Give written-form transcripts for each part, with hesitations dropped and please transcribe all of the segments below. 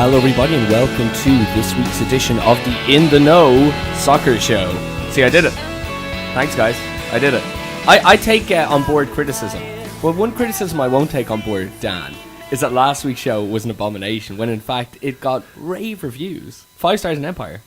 Hello everybody and welcome to this week's edition of the In the Know Soccer Show. See, I did it. Thanks guys, I did it. I take on board criticism. Well, one criticism I won't take on board, Dan, is that last week's show was an abomination when in fact it got rave reviews. 5 stars in Empire.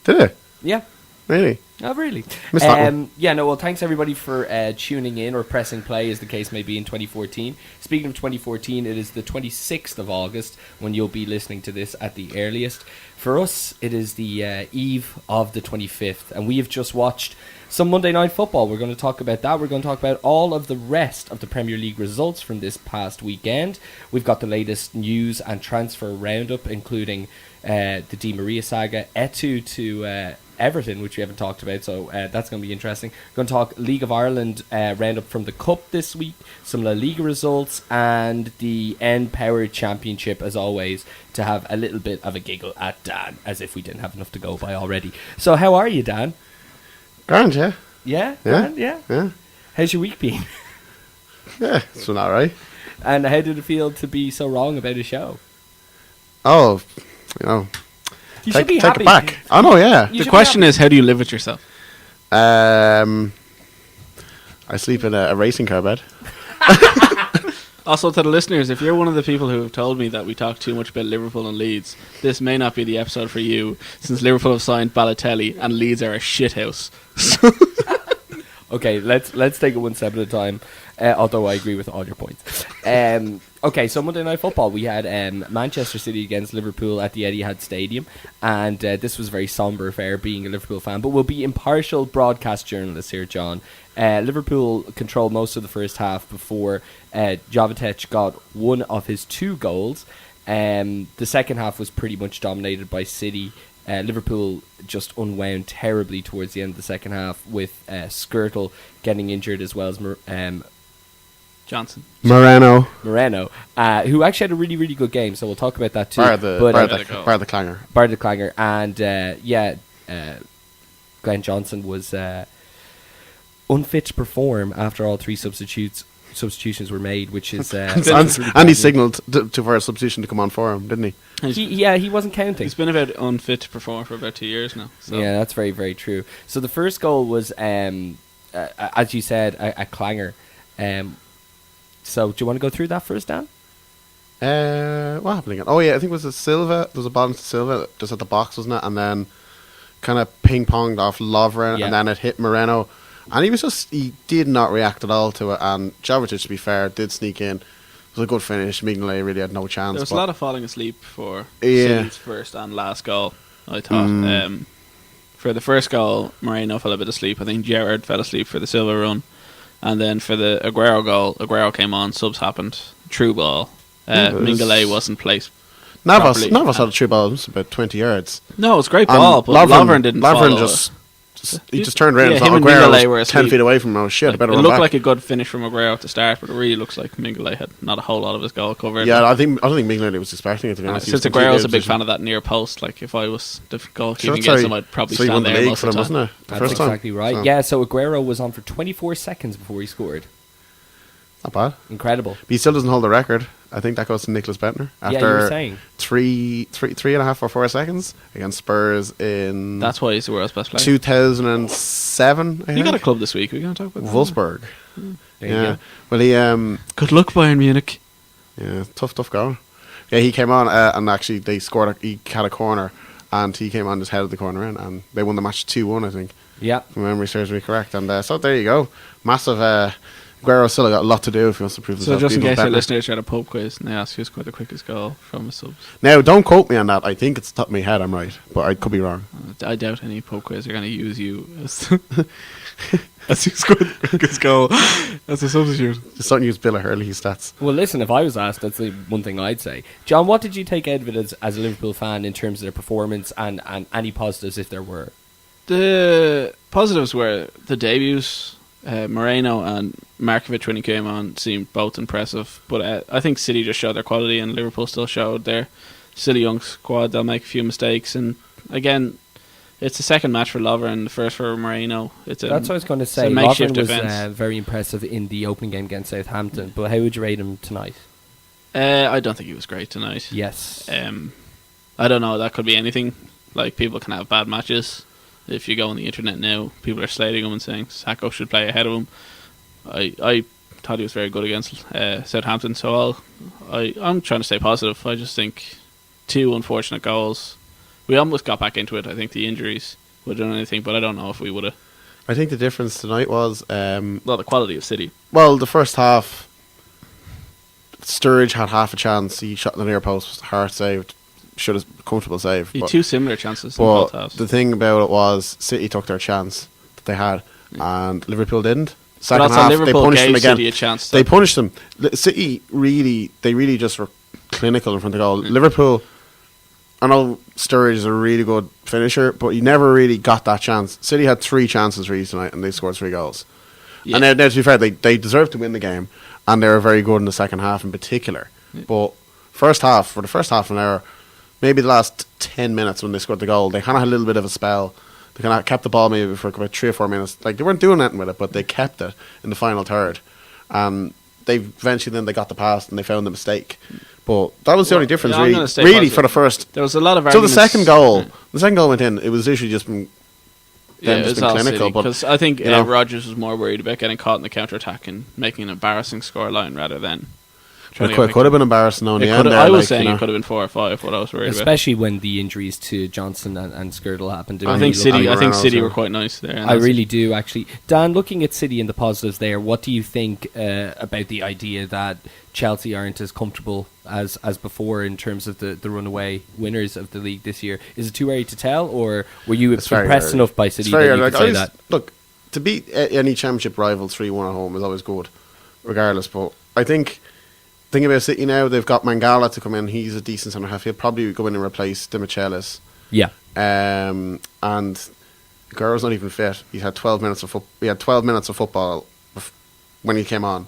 Did it? Yeah. Really? Oh, really? Missed that one. Yeah, no, well, thanks everybody for tuning in or pressing play, as the case may be, in 2014. Speaking of 2014, it is the 26th of August when you'll be listening to this at the earliest. For us, it is the eve of the 25th, and we have just watched some Monday Night Football. We're going to talk about that. We're going to talk about all of the rest of the Premier League results from this past weekend. We've got the latest news and transfer roundup, including the Di Maria saga, Etu to Everton, which we haven't talked about, so that's going to be interesting. We're going to talk League of Ireland roundup from the Cup this week, some La Liga results, and the N-Power Championship, as always, to have a little bit of a giggle at Dan, as if we didn't have enough to go by already. So how are you, Dan? Grand, yeah. Yeah? Yeah. Grand, yeah? Yeah. How's your week been? Yeah, it's been alright. And how did it feel to be so wrong about a show? Oh, you know, You should be take happy. it back. Oh, no, yeah. You The should question be is, how do you live with yourself? I sleep in a racing car bed. Also, to the listeners, if you're one of the people who have told me that we talk too much about Liverpool and Leeds, this may not be the episode for you, since Liverpool have signed Balotelli and Leeds are a shithouse. Okay, let's take it one step at a time, although I agree with all your points. Okay, so Monday Night Football, we had Manchester City against Liverpool at the Etihad Stadium, and this was a very sombre affair, being a Liverpool fan, but we'll be impartial broadcast journalists here, John. Liverpool controlled most of the first half before Jovetic got one of his 2 goals. The second half was pretty much dominated by City. Liverpool just unwound terribly towards the end of the second half, with Skirtle getting injured, as well as Johnson. Moreno. who actually had a really, really good game, so we'll talk about that too. Bar the clanger. Bar the clanger. And Glenn Johnson was unfit to perform after all 3 substitutions were made, which is And he signalled for a substitution to come on for him, didn't he? he wasn't counting. He's been about unfit to perform for about 2 years now. So. Yeah, that's very, very true. So the first goal was, as you said, a clanger. So do you want to go through that first, Dan? What happened again? Oh, yeah, I think it was Silva. There was a ball into Silva just at the box, wasn't it? And then kind of ping-ponged off Lovren, and then it hit Moreno. And he did not react at all to it. And Jovetic, to be fair, did sneak in. It was a good finish. Mignolet really had no chance. There was a lot of falling asleep for City's first and last goal, I thought. For the first goal, Moreno fell a bit asleep. I think Gerrard fell asleep for the Silva run. And then for the Aguero goal, Aguero came on, subs happened, true ball. Mignolet wasn't placed Navas properly. had a true ball. It was about 20 yards. No, it was a great ball, but Lovren didn't follow. He just turned around and him thought and Aguero Mignolet were was 10 asleep. feet away from him. Oh, shit, I better It run looked back. like a good finish from Aguero at the start, but it really looks like Mignolet had not a whole lot of his goal covered. Yeah, I don't think Mignolet was expecting it, to be honest. Since Aguero's a big fan of that near post, like if I was the goalkeeping against him, I'd probably so he won stand the there league most for of him, the time. wasn't it? That's First time. exactly right. So. Yeah, so Aguero was on for 24 seconds before he scored. Not bad. Incredible. But he still doesn't hold the record. I think that goes to Nicholas Bentner. Yeah, you were saying. Three and a half or 4 seconds against Spurs in That's why he's the world's best player. 2007, I think. You got a club this week. We're going to talk about that. Wolfsburg. There you Yeah. go. Well, he... Good luck, Bayern Munich. Yeah, tough goal. Yeah, he came on and actually they scored. He had a corner and he came on, just headed the corner in, and they won the match 2-1, I think. Yeah. If my memory serves me correct. And so there you go. Massive... Aguero still got a lot to do if he wants to prove himself. So just in case our Bentner. listeners are at a pub quiz and they ask who scored the quickest goal from a subs. Now, don't quote me on that. I think it's top of my head I'm right, but I could be wrong. I doubt any pub quiz are going to use you as as who scored the quickest goal as a substitute. Just don't use Bill Hurley's stats. Well, listen, if I was asked, that's the one thing I'd say. John, what did you take out of it as a Liverpool fan in terms of their performance and any positives, if there were? The positives were the debuts. Moreno and Markovic, when he came on, seemed both impressive. But I think City just showed their quality and Liverpool still showed their silly young squad. They'll make a few mistakes. And again, it's the second match for Lovren and the first for Moreno. That's what I was going to say. Lovren was very impressive in the opening game against Southampton. But how would you rate him tonight? I don't think he was great tonight. Yes. I don't know. That could be anything. Like, people can have bad matches. If you go on the internet now, people are slating him and saying Sacco should play ahead of him. I thought he was very good against Southampton, so I'm trying to stay positive. I just think 2 unfortunate goals. We almost got back into it. I think the injuries would have done anything, but I don't know if we would have. I think the difference tonight was The quality of City. well, the first half, Sturridge had half a chance. He shot in the near post, hard saved, should have comfortable save. He had 2 similar chances in both halves. The thing about it was City took their chance that they had, and Liverpool didn't. Second also half, Liverpool they punished gave them again. City a chance. They punished them. City really just were clinical in front of the goal. Liverpool, I know Sturridge is a really good finisher, but he never really got that chance. City had 3 chances really tonight, and they scored 3 goals. Yeah. And now, to be fair, they deserved to win the game, and they were very good in the second half in particular. Yeah. But for the first half an hour, maybe the last 10 minutes when they scored the goal, they kind of had a little bit of a spell. They kind of kept the ball maybe for about 3 or 4 minutes. Like, they weren't doing anything with it, but they kept it in the final third. They eventually then they got the pass and they found the mistake. But that was the only difference, I'm really. gonna stay Really, positive. for the first. There was a lot of So arguments. the second goal went in. It was literally just been, Yeah, them it just was been all clinical. City, But because I think you know. Rodgers was more worried about getting caught in the counter-attack and making an embarrassing scoreline rather than trying to it could have been embarrassing on the end. There, I was like, saying you know. it could have been 4 or 5. What I was worried about. Especially when the injuries to Johnson and Skirtle happened. I think City Moreno, were quite nice there. I really do, actually. Dan, looking at City and the positives there, what do you think about the idea that Chelsea aren't as comfortable as before in terms of the runaway winners of the league this year? Is it too early to tell, or were you It's very impressed early. enough by City It's very that you early. could say that? Look, to beat any championship rival 3-1 at home is always good, regardless. But I think thinking about City now, they've got Mangala to come in. He's a decent centre half. He'll probably go in and replace Demichelis. Yeah. And Guerrero's not even fit. He had 12 minutes of football when he came on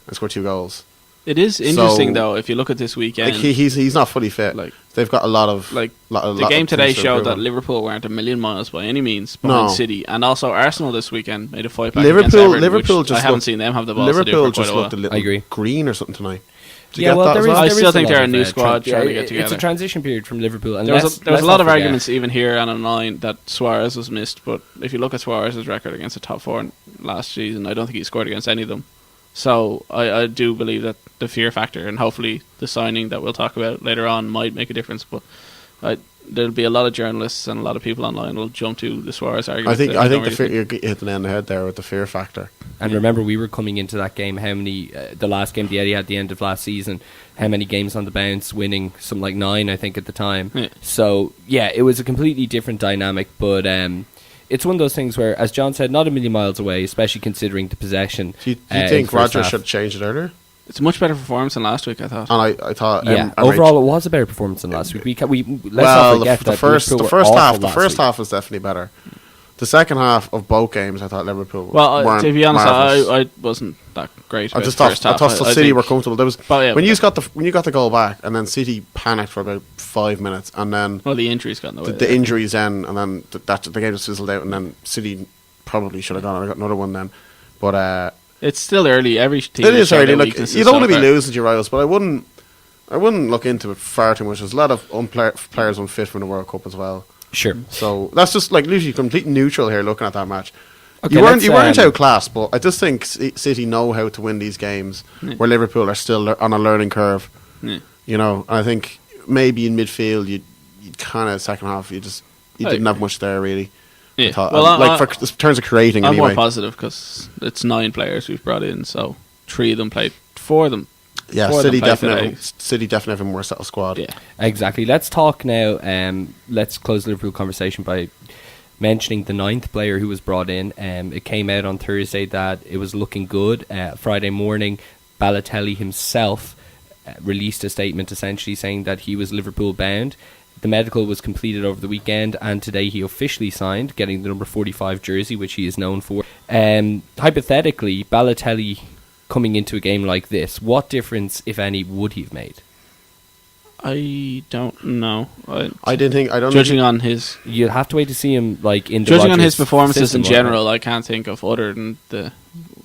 and scored 2 goals. It is interesting So, though if you look at this weekend. Like he's not fully fit. Like, they've got a lot of the game today things to showed improve that on. Liverpool weren't a million miles by any means behind No. City, and also Arsenal this weekend made a fight back against Everton, Liverpool which just I haven't looked- seen them have the ball Liverpool to do for just quite a looked a while. little I agree. green or something tonight. Did you Yeah, get well, that there as is- well? I there still is think a they're lot a new of, squad trying to get It's together. a transition period from Liverpool. And There was let's a lot not of forget- arguments even here and online that Suarez was missed, but if you look at Suarez's record against the top 4 last season, I don't think he scored against any of them. So I do believe that the fear factor and hopefully the signing that we'll talk about later on might make a difference. But there'll be a lot of journalists and a lot of people online will jump to the Suarez argument. I think that the don't fear, really you're hitting the nail on the head there with the fear factor. And remember, we were coming into that game, how many, the last game the Eddie had at the end of last season, how many games on the bounce, winning something like 9, I think, at the time. Yeah. So, yeah, it was a completely different dynamic, but it's one of those things where, as John said, not a million miles away, especially considering the possession. Do you in think first Rodgers half. should have changed it earlier? It's a much better performance than last week, I thought. And I thought, Yeah, I'm overall, it was a better performance than last week. Let's not well, forget the that first Liverpool were half, awful the last first week. half was definitely better. The second half of both games, I thought Liverpool. Well, weren't to be honest, marvellous. I wasn't that great. I about just the thought first half. City think- were comfortable. There was But yeah, when but- you got the goal back, and then City panicked for about 5 minutes, and then Well, the injuries got in the way. the injuries then, and then the game just fizzled out, and then City probably should have gone and got another one then. But It's still early. Every team it is showed early. their Like, weaknesses you don't so want to be far. losing to your rivals, but I wouldn't look into it far too much. There's a lot of players unfit from the World Cup as well. Sure. So that's just like literally complete neutral here looking at that match. Okay, you weren't let's, outclassed, but I just think City know how to win these games where Liverpool are still on a learning curve. Yeah. You know, and I think maybe in midfield you kind of second half you didn't have much there really. Yeah. I thought, Well, for in terms of creating I'm anyway. more positive because it's 9 players we've brought in, so 3 of them played. 4 of them. Yeah, 4 of them City played definitely today. City definitely have a more settled squad. Yeah. Exactly. Let's talk now. Let's close the Liverpool conversation by mentioning the 9th player who was brought in. It came out on Thursday that it was looking good. Friday morning, Balotelli himself released a statement essentially saying that he was Liverpool bound. The medical was completed over the weekend, and today he officially signed, getting the number 45 jersey, which he is known for. Hypothetically, Balotelli coming into a game like this, what difference, if any, would he have made? I don't know. I don't Judging on his You'll have to wait to see him in the judging on Rodgers his performances system, in won't it? general, I can't think of other than the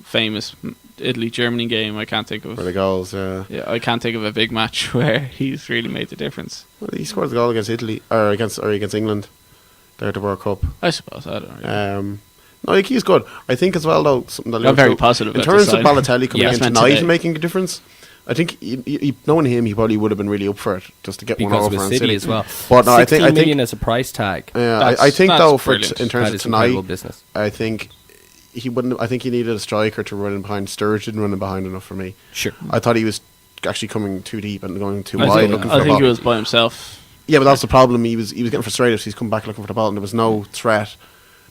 famous Italy-Germany game, I can't think of. For the goals, yeah. Yeah, I can't think of a big match where he's really made the difference. Well, he scored the goal against Italy or against England there at the World Cup. I suppose, I don't know. No, like, he's good. I think as well though, something that I'm very positive in about terms this of side. Balotelli coming Yeah, in meant tonight today. and making a difference. I think knowing him, he probably would have been really up for it just to get one Because over of on City City as well. But no, I 16 think million as a price tag. Yeah, I think that's though brilliant. in terms That of is incredible tonight, business. I think he wouldn't. I think he needed a striker to run in behind. Sturridge didn't run in behind enough for me. Sure. I thought he was actually coming too deep and going too I wide, think, looking for I the think ball. he was by himself. Yeah, but that's the problem. He was getting frustrated. So he's come back looking for the ball, and there was no threat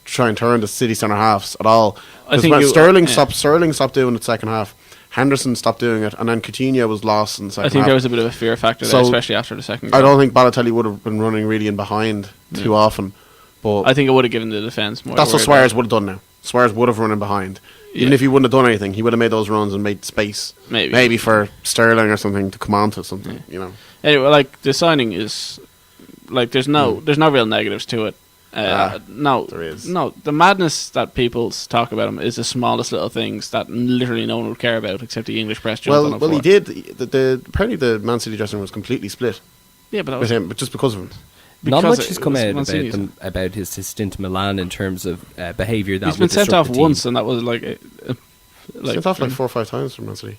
to try and turn the City centre halves at all. I think when you- Sterling yeah. stopped doing it second half. Henderson stopped doing it, and then Coutinho was lost in the second I think half. there was a bit of a fear factor there, So, especially after the second goal. I don't think Balotelli would have been running really in behind too often. But I think it would have given the defence more. that's to what worry Suarez about. would have done now. Suarez would have run in behind. Even Yeah. if he wouldn't have done anything, he would have made those runs and made space. Maybe. for Sterling or something to come onto something, you know. Anyway, like the signing is like there's no real negatives to it. No, there is. No, the madness that people talk about him is the smallest little things that literally no one would care about except the English press. Jumped on Well, him well, for. he did. Apparently the Man City dressing room was completely split Yeah, but that with was him, but just because of him. Not because much has it come was out Mancini's. about his stint in Milan in terms of behaviour that He's would been sent disrupt off the team. once, and that was like Sent off like 4 or 5 times from Man City.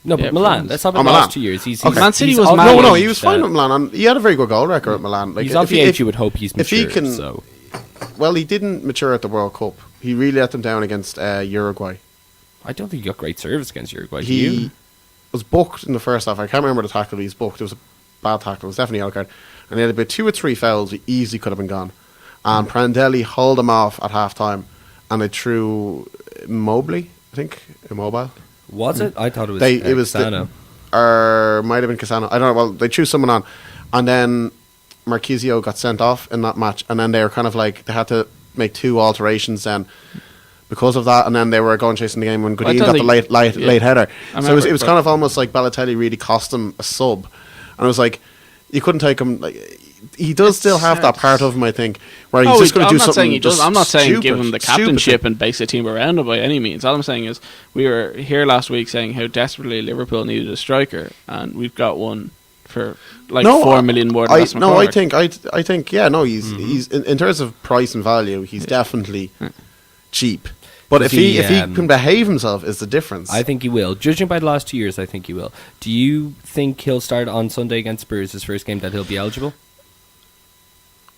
No, Yeah, but Milan. France. Let's talk Oh, about the Milan. last 2 years. He's Okay. Man City he's was off mad. the No, age he was that- fine at Milan, and he had a very good goal record at Milan. Like, He's off the if- age you would hope he's if he mature. can- So Well, he didn't mature at the World Cup. He really let them down against Uruguay. I don't think he got great service against Uruguay. Do you? He was booked in the first half. I can't remember the tackle he was booked. It was a bad tackle. It was definitely a yellow card. And he had about 2 or 3 fouls. He easily could have been gone. And Prandelli hauled him off at half time. And they threw Mobley, I think. Immobile. Was it? I thought it was. It was Sano. or might have been Casano. I don't know. Well, they chose someone on. And then Marquisio got sent off in that match. And then they were kind of like, they had to make 2 alterations then because of that. And then they were going chasing the game when Godin got the late header. So it was kind of almost like Balotelli really cost him a sub. And it was like, you couldn't take him. Like, he does still have that part of him, I think, where he's just going to do something. Saying he does. just I'm not saying stupid, give him the stupid captainship thing. and base the team around him by any means. All I'm saying is we were here last week saying how desperately Liverpool needed a striker, and we've got one for like 4 million more than Ross I McCormick. think yeah, no, he's in terms of price and value, he's definitely cheap. But if he can behave himself, is the difference. I think he will. Judging by the last 2 years, I think he will. Do you think he'll start on Sunday against Spurs, his first game, that he'll be eligible?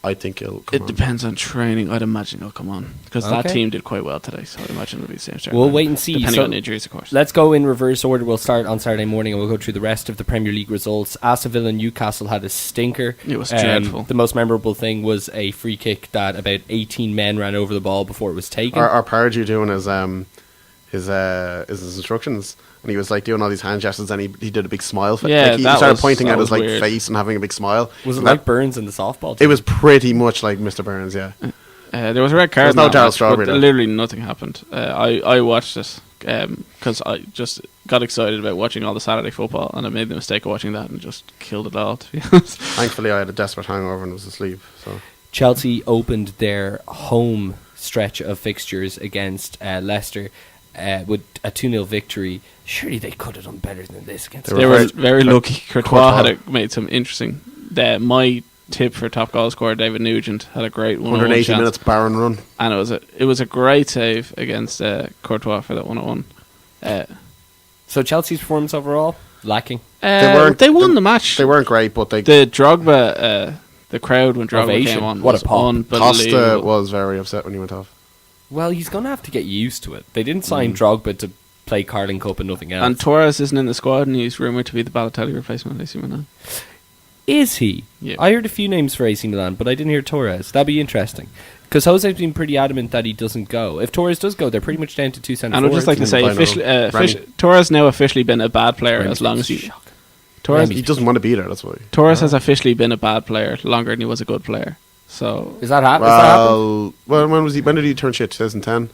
I think he'll. It depends on training. I'd imagine he'll come on because that Okay. team did quite well today. So I'd imagine it'll be the same start. We'll wait and see. depending So on injuries, of course. Let's go in reverse order. We'll start on Saturday morning and we'll go through the rest of the Premier League results. Aston Villa and Newcastle had a stinker. It was dreadful. The most memorable thing was a free kick that about 18 men ran over the ball before it was taken. Our Pardew doing his instructions, and he was like doing all these hand gestures, and he did a big smile. Yeah, like, he that started was- pointing that at his was like weird. face and having a big smile. Was it And like that- Burns in the softball It team? was pretty much like Mr. Burns, yeah. There was a red card. There was no in that Darryl match, Strawberry but there. literally nothing happened. I watched it because I just got excited about watching all the Saturday football, and I made the mistake of watching that and just killed it all. To be honest. Thankfully, I had a desperate hangover and was asleep. So Chelsea opened their home stretch of fixtures against Leicester with a 2-0 victory. Surely they could have done better than this against They They were were very lucky. Courtois Courtois. made some interesting. My tip for top goal scorer, David Nugent, had a great 180 chance, minutes barren run. and it was a great save against Courtois for that 1-1. So Chelsea's performance overall, lacking. They won the match. They weren't great, but they. The Drogba, the crowd when Drogba Ovation. came on, What was a pop. Costa unbelievable. was very upset when he went off. Well, he's going to have to get used to it. They didn't sign Drogba to play Carling Cup and nothing else. And Torres isn't in the squad, and he's rumoured to be the Balotelli replacement at AC Milan. Is he? Yeah. I heard a few names for AC Milan, but I didn't hear Torres. That'd be interesting. Because Jose's been pretty adamant that he doesn't go. If Torres does go, they're pretty much down to 2 centre And I'd forwards. just like to say, Final. Torres now officially been a bad player Remy's as long been as he. shocking. Torres, He doesn't want to be there. That's why. Torres has officially been a bad player longer than he was a good player. So Is that happening? Well, when did he turn shit? 2010.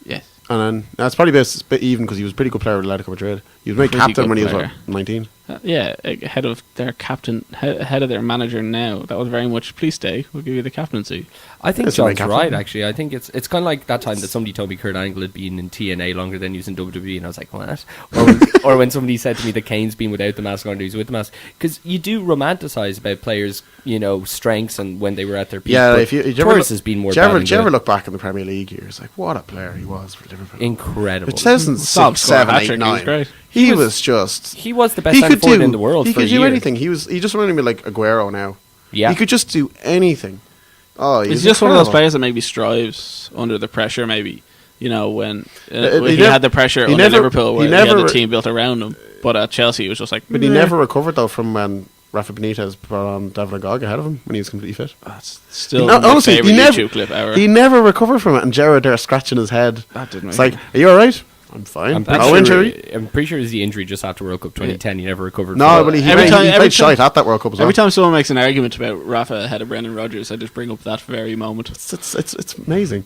yes, And then that's probably a bit even because he was a pretty good player with Atletico Madrid. He was made Pretty captain good when he was player. 19. Ahead of their captain, ahead of their manager now. That was very much, please stay, we'll give you the captaincy. I think That's my John's captain. right, actually. I think it's kind of like that time that somebody told me Kurt Angle had been in TNA longer than he was in WWE, and I was like, what? Or when somebody said to me that Kane's been without the mask longer than he was with the mask. Because you do romanticize about players, strengths and when they were at their peak. Yeah, but if you Torres has been more do you bad ever, than do you ever good. look back in the Premier League years, like what a player he was for Liverpool. Incredible. 2006, Top scorer, 7, 8, hat-trick, he 9. was great. He was just. He was the best centre forward in the world He for a could do year. anything. He just reminded me like Aguero now. Yeah. He could just do anything. Oh, He's just one of those players that maybe strives under the pressure. Maybe when he had the pressure under Liverpool, where he had the team built around him. But at Chelsea, he was just like. But he never recovered though from when Rafa Benitez brought on David Agog ahead of him when he was completely fit. That's still my honestly, favorite he YouTube clip ever. He never recovered from it, and Gerrard there scratching his head. That didn't. It's like, are you all right? I'm fine. I'm No injury. I'm pretty sure it was the injury just after World Cup 2010. He never recovered. No, from but it. he Every time- played shite at that World Cup as well. Every time someone makes an argument about Rafa ahead of Brendan Rodgers, I just bring up that very moment. It's amazing.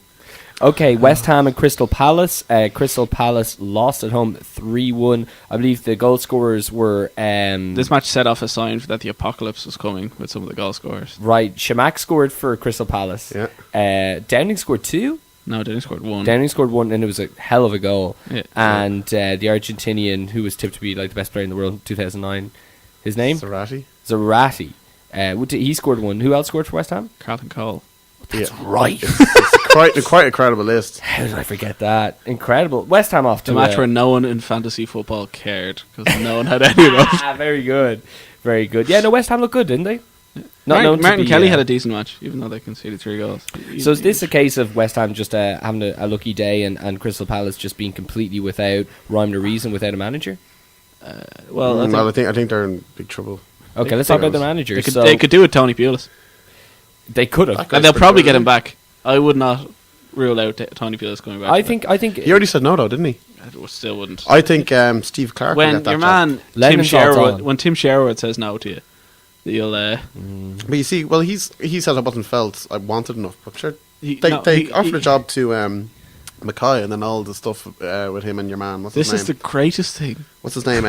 Okay, West Ham and Crystal Palace. Crystal Palace lost at home 3-1. I believe the goal scorers were... This match set off a sign that the apocalypse was coming with some of the goal scorers. Right, Shamak scored for Crystal Palace. Yeah. Downing scored 2. No, Downing scored 1. Downing scored 1, and it was a hell of a goal. Yeah. And the Argentinian, who was tipped to be like the best player in the world in 2009, his name? Zarate. Zarate. He scored 1. Who else scored for West Ham? Carlton Cole. That's right. It's quite a incredible list. How did I forget that? Incredible. West Ham off to The match where no one in fantasy football cared because no one had any of those. Very good. Very good. Yeah, no, West Ham looked good, didn't they? Martin Kelly had a decent match, even though they conceded 3 goals. So is this a case of West Ham just having a lucky day and Crystal Palace just being completely without rhyme or reason, without a manager? Well, I think they're in big trouble. Okay, let's talk about the manager. They could do it, Tony Pulis. They could have. And they'll probably get him back. I would not rule out Tony Pulis coming back. I think He already said no, though, didn't he? I still wouldn't. I think Steve Clark will When get that your job. man Lennon's odds on. when Tim Sherwood says no to you, you'll. But you see, well, he said I wasn't felt I wanted enough. But sure, He- they no, offered he- a job to Mackay, and then all the stuff with him and your man. What's This his is name? the greatest thing. What's his name?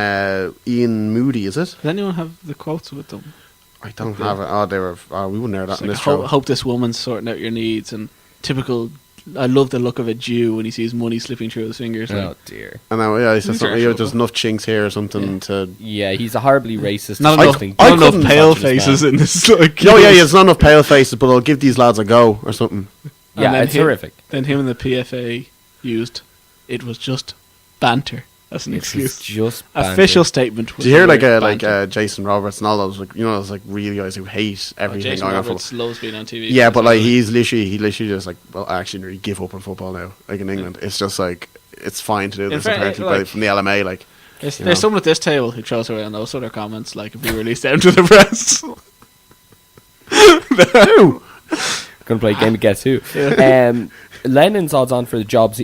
Ian Moody, is it? Does anyone have the quotes with them? I don't have it. Oh, they were. Oh, we wouldn't hear that It's in like, this show. hope this woman's sorting out your needs, and typical. I love the look of a Jew when he sees money slipping through his fingers. Oh dear. And then he said These something. are There's enough chinks here or something to. Yeah, he's a horribly racist. Not enough, disgusting, I not enough couldn't pale misogynist faces man. in this. Like, Oh yeah, there's not enough pale faces, but I'll give these lads a go or something. And Yeah, then it's horrific. Then him and the PFA used. It was just banter as an It's excuse. just banter. Official statement. Do you hear like banter. Jason Roberts and all those those like really guys who hate everything Jason going on Roberts football? loves being on TV. Yeah, but like he literally just like, well, I actually really give up on football now. Like in England, it's just like it's fine to do this. fact, Apparently, like- from the LMA, like There's you know. someone at this table who throws around those sort of comments, like if we released down to the press. who? Going to play a game of Guess Who. Lennon's odds on for the job.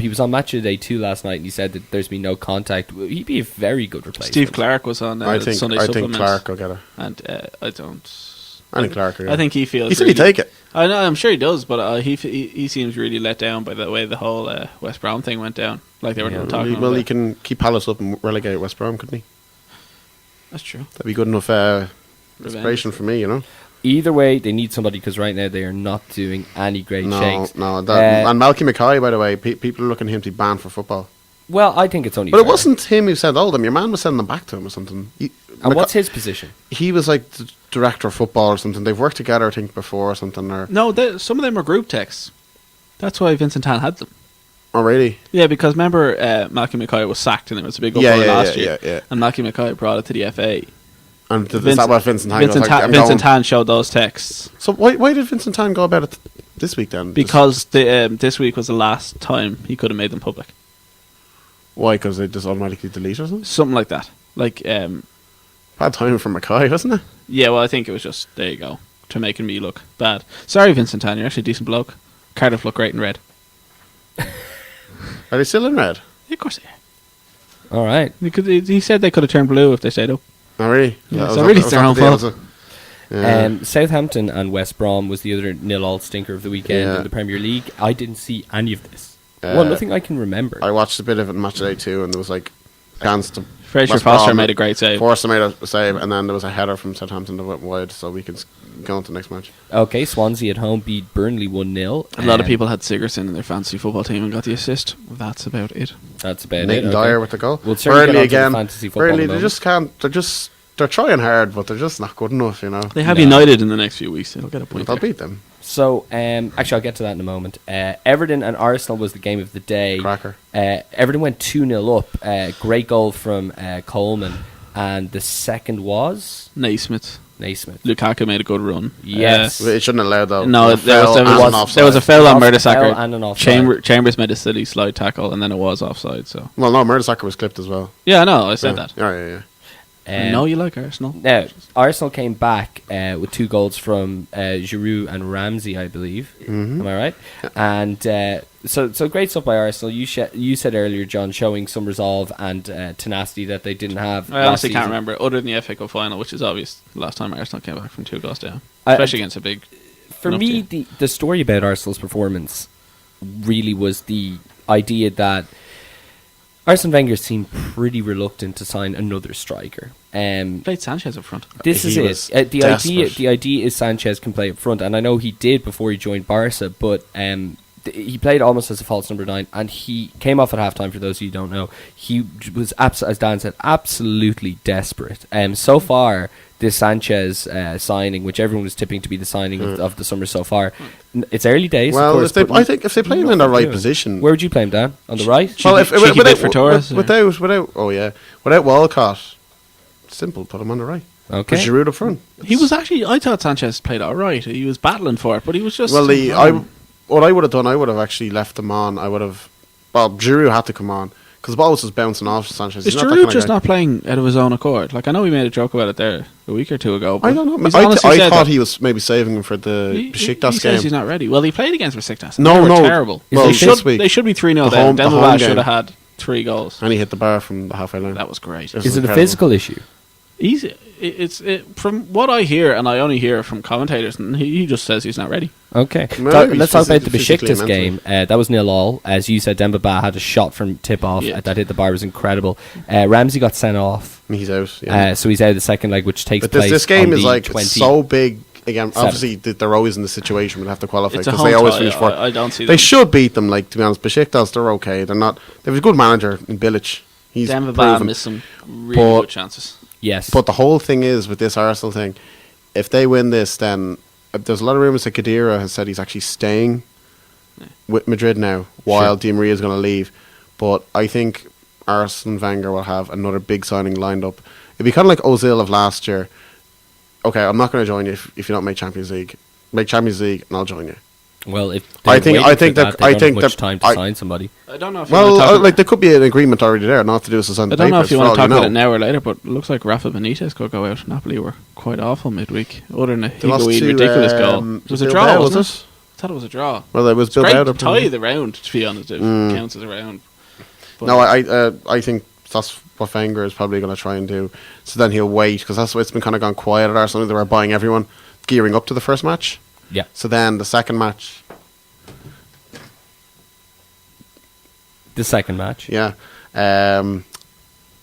He was on Match of the Day 2 last night, and he said that there's been no contact. He'd be a very good replacement. Steve Clark was on I think Sunday I think Supplements, Clark will get her. and I don't. I think Clark. Will get I think he feels. he said he'd take it. I know. I'm sure he does, but he seems really let down by the way the whole West Brom thing went down. Like they were talking. Well, about. he can keep Palace up and relegate West Brom, couldn't he? That's true. That'd be good enough inspiration for me, you know. Either way, they need somebody because right now they are not doing any great shakes. No. And Malky Mackay, by the way, people are looking at him to be banned for football. Well, I think it's only But it fair. wasn't him who sent all of them. Your man was sending them back to him or something. And what's his position? He was like the director of football or something. They've worked together, I think, before or something. Or No, some of them are group texts. That's why Vincent Tan had them. oh, really? Yeah, because remember Malky Mackay was sacked and it was a big Yeah, uproar yeah, last yeah, year. yeah. And Malky Mackay brought it to the FA. And is that what Vincent Tan goes like, I'm Vincent going- Tan showed those texts So why did Vincent Tan go about it this week then? because this week was the last time he could have made them public. Why? Because they just automatically delete or something? Something like that. Like, Bad timing for Mackay, wasn't it? yeah, well, I think it was just, there you go, to making me look bad. Sorry, Vincent Tan, you're actually a decent bloke. Cardiff look great in red. Are they still in red? Yeah, of course they are. All right. He said they could have turned blue if they stayed up. Oh, really? Yeah, That so was- really that it's was their not own the deal, fault. was it? Yeah. Southampton and West Brom was the other 0-0 stinker of the weekend Yeah. in the Premier League. I didn't see any of this. Uh, Well, nothing I can remember. I watched a bit of it in Match Day 2, and there was like chance to Fraser West Foster Brom. made a great save. Forster made a save, and then there was a header from Southampton that went wide, so we can go on to the next match. Okay, Swansea at home beat Burnley 1-0. A lot of people had Sigerson in their fantasy football team and got the assist. That's about it. That's about Nathan it. Dyer with the goal. We'll certainly Burnley get on to again. the fantasy football Burnley, in a they just can't. They're trying hard, but they're just not good enough. They have No. United in the next few weeks. They'll get a point. They'll there. beat them. So, actually, I'll get to that in a moment. Everton and Arsenal was the game of the day. Cracker. Everton went 2-0 up. Great goal from Coleman. And the second was Naismith. Lukaku made a good run. Yes. It shouldn't have allowed though. No, there was a foul on Mertesacker. And an offside. Chambers made a silly slide tackle, and then it was offside. So Well, no, Mertesacker was clipped as well. yeah, I know. I said that. Yeah. I know you like Arsenal. Now, Arsenal came back with 2 goals from Giroud and Ramsey, I believe. Mm-hmm. Am I right? And so great stuff by Arsenal. You said earlier, John, showing some resolve and tenacity that they didn't have. I honestly can't remember, other than the FA Cup final, which is obvious. The last time Arsenal came back from 2 goals down, especially against a big. For me, the story about Arsenal's performance really was the idea that Arsene Wenger seemed pretty reluctant to sign another striker. Played Sanchez up front. This is it. The idea is Sanchez can play up front, and I know he did before he joined Barca, but he played almost as a false number 9, and he came off at halftime. For those of you who don't know, he was, as Dan said, absolutely desperate. So far, this Sanchez signing, which everyone was tipping to be the signing of the summer so far, it's early days. Well, of course, I think if they play him in the right position, where would you play him, Dan? On the right? well, without Walcott, simple, put him on the right. Okay. Put Giroud up front. He was actually. I thought Sanchez played all right. He was battling for it, but he was just. Well, what I would have done, I would have actually left him on. Giroud had to come on because the ball was just bouncing off Sanchez. Is Giroud just not playing out of his own accord? Like, I know we made a joke about it there a week or two ago. I don't know. I thought he was maybe saving him for the Besiktas game. He says he's not ready. Well, he played against Besiktas. No, they were terrible. Well, they should be 3-0 down. Dembélé should have had 3 goals. And he hit the bar from the halfway line. That was great. Is it a physical issue? From what I hear, and I only hear from commentators, and he just says he's not ready. Okay, Maybe let's talk about the physically Besiktas game. That was 0-0. As you said, Dembélé had a shot from tip-off that hit the bar. It was incredible. Ramsey got sent off. He's out. Yeah. So he's out of the second leg, which takes place. This game on is the like 20. so big. Again, obviously they're always in the situation we'll have to qualify It's a because they home always tie. finish fourth. I don't see They them. should beat them. Like, to be honest, Besiktas, they're okay. They're not. They have a good manager in Bilic. He's Dembélé proven. missed some really good chances. Yes. But the whole thing is with this Arsenal thing, if they win this, then there's a lot of rumours that Khedira has said he's actually staying with Madrid now while Di Maria is going to leave. But I think Arsene Wenger will have another big signing lined up. It'd be kind of like Ozil of last year. Okay, I'm not going to join you if you don't make Champions League. Make Champions League, and I'll join you. Well, if I think that they don't have much time to sign somebody. I don't know if you want to talk like there could be an agreement already there, not to do this on the I don't know if you papers, want to for all talk about it now or later, but it looks like Rafa Benitez could go out. Napoli were quite awful midweek, other than a Higuaín ridiculous goal. It was a draw, wasn't it? I thought it was a draw. Well, it was It's built great out. to tie the round, to be honest, if it counts as a round. But No, I think that's what Wenger is probably going to try and do. So then he'll wait, because that's why it's been kind of gone quiet at Arsenal. They were buying everyone, gearing up to the first match. Yeah. So then the second match. The second match. Yeah. Sorry,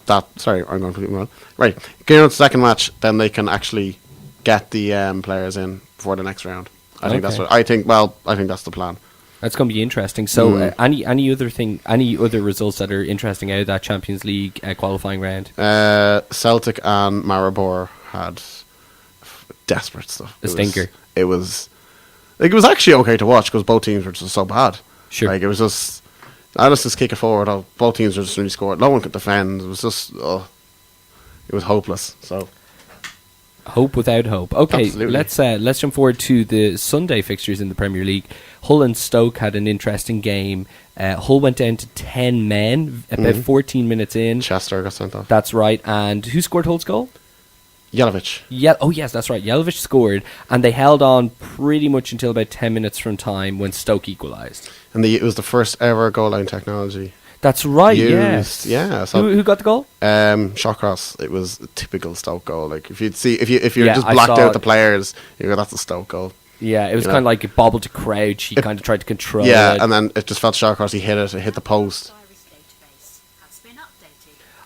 I'm going completely wrong. Right. Gearing up to the second match, then they can actually get the players in for the next round. I think that's what I think. Well, I think that's the plan. That's going to be interesting. So, any other results that are interesting out of that Champions League qualifying round? Celtic and Maribor had desperate stuff. A stinker. It was actually okay to watch because both teams were just so bad. Sure. Like, it was just. Let's just kick it forward. Both teams were just really scored. No one could defend. It was just. It was hopeless. So. Hope without hope. Okay, Absolutely. let's jump forward to the Sunday fixtures in the Premier League. Hull and Stoke had an interesting game. Hull went down to 10 men about 14 minutes in. Chester got sent off. That's right. And who scored Hull's goal? Jelic. Oh yes, that's right. Jelic scored, and they held on pretty much until about 10 minutes from time when Stoke equalised. And it was the first ever goal line technology. That's right. Used. Yes. Yeah. So, who got the goal? shot cross. It was a typical Stoke goal. Like, if you'd see, if you just I blacked saw out the players, you go, that's a Stoke goal. Yeah, it was kind of like it bobbled to crouch. He kind of tried to control it. And then it just felt shot cross. He hit it. It hit the post.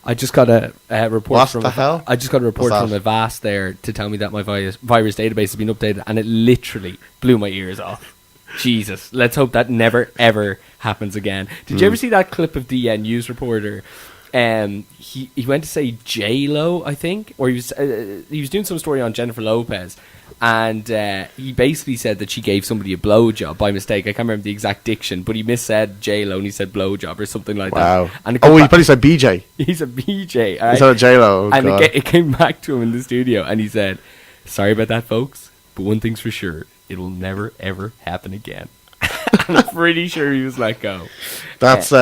I just got a report What from the hell? I just got a report What's from that? Avast there to tell me that my virus database has been updated, and it literally blew my ears off. Jesus, let's hope that never ever happens again. Did you ever see that clip of the news reporter? He went to say J-Lo, I think, or he was doing some story on Jennifer Lopez, and he basically said that she gave somebody a blowjob by mistake. I can't remember the exact diction, but he missaid J-Lo and he said blowjob or something like Wow. that. And He probably said BJ. he's a BJ. He said a J-Lo. And God. it came back to him in the studio, and he said, "Sorry about that, folks, but one thing's for sure, it'll never ever happen again." And I'm pretty sure he was let go. That's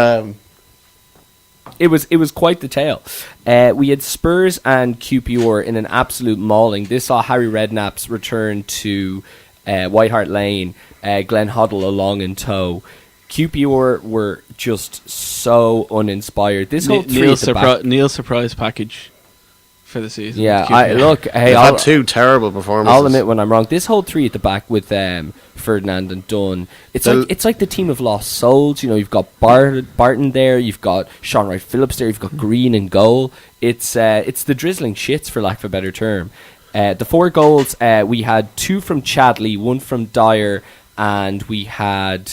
It was quite the tale. We had Spurs and QPR in an absolute mauling. This saw Harry Redknapp's return to White Hart Lane, Glenn Hoddle along in tow. QPR were just so uninspired. This whole Neil's surprise package for the season. yeah, QPR. they've had two terrible performances. I'll admit when I'm wrong. This whole three at the back with Ferdinand and Dunn, it's like the team of lost souls. You know, you've got Barton there, you've got Sean Wright Phillips there, you've got Green in goal. It's the drizzling shits, for lack of a better term. The 4 goals, we had 2 from Chadley, 1 from Dyer, and we had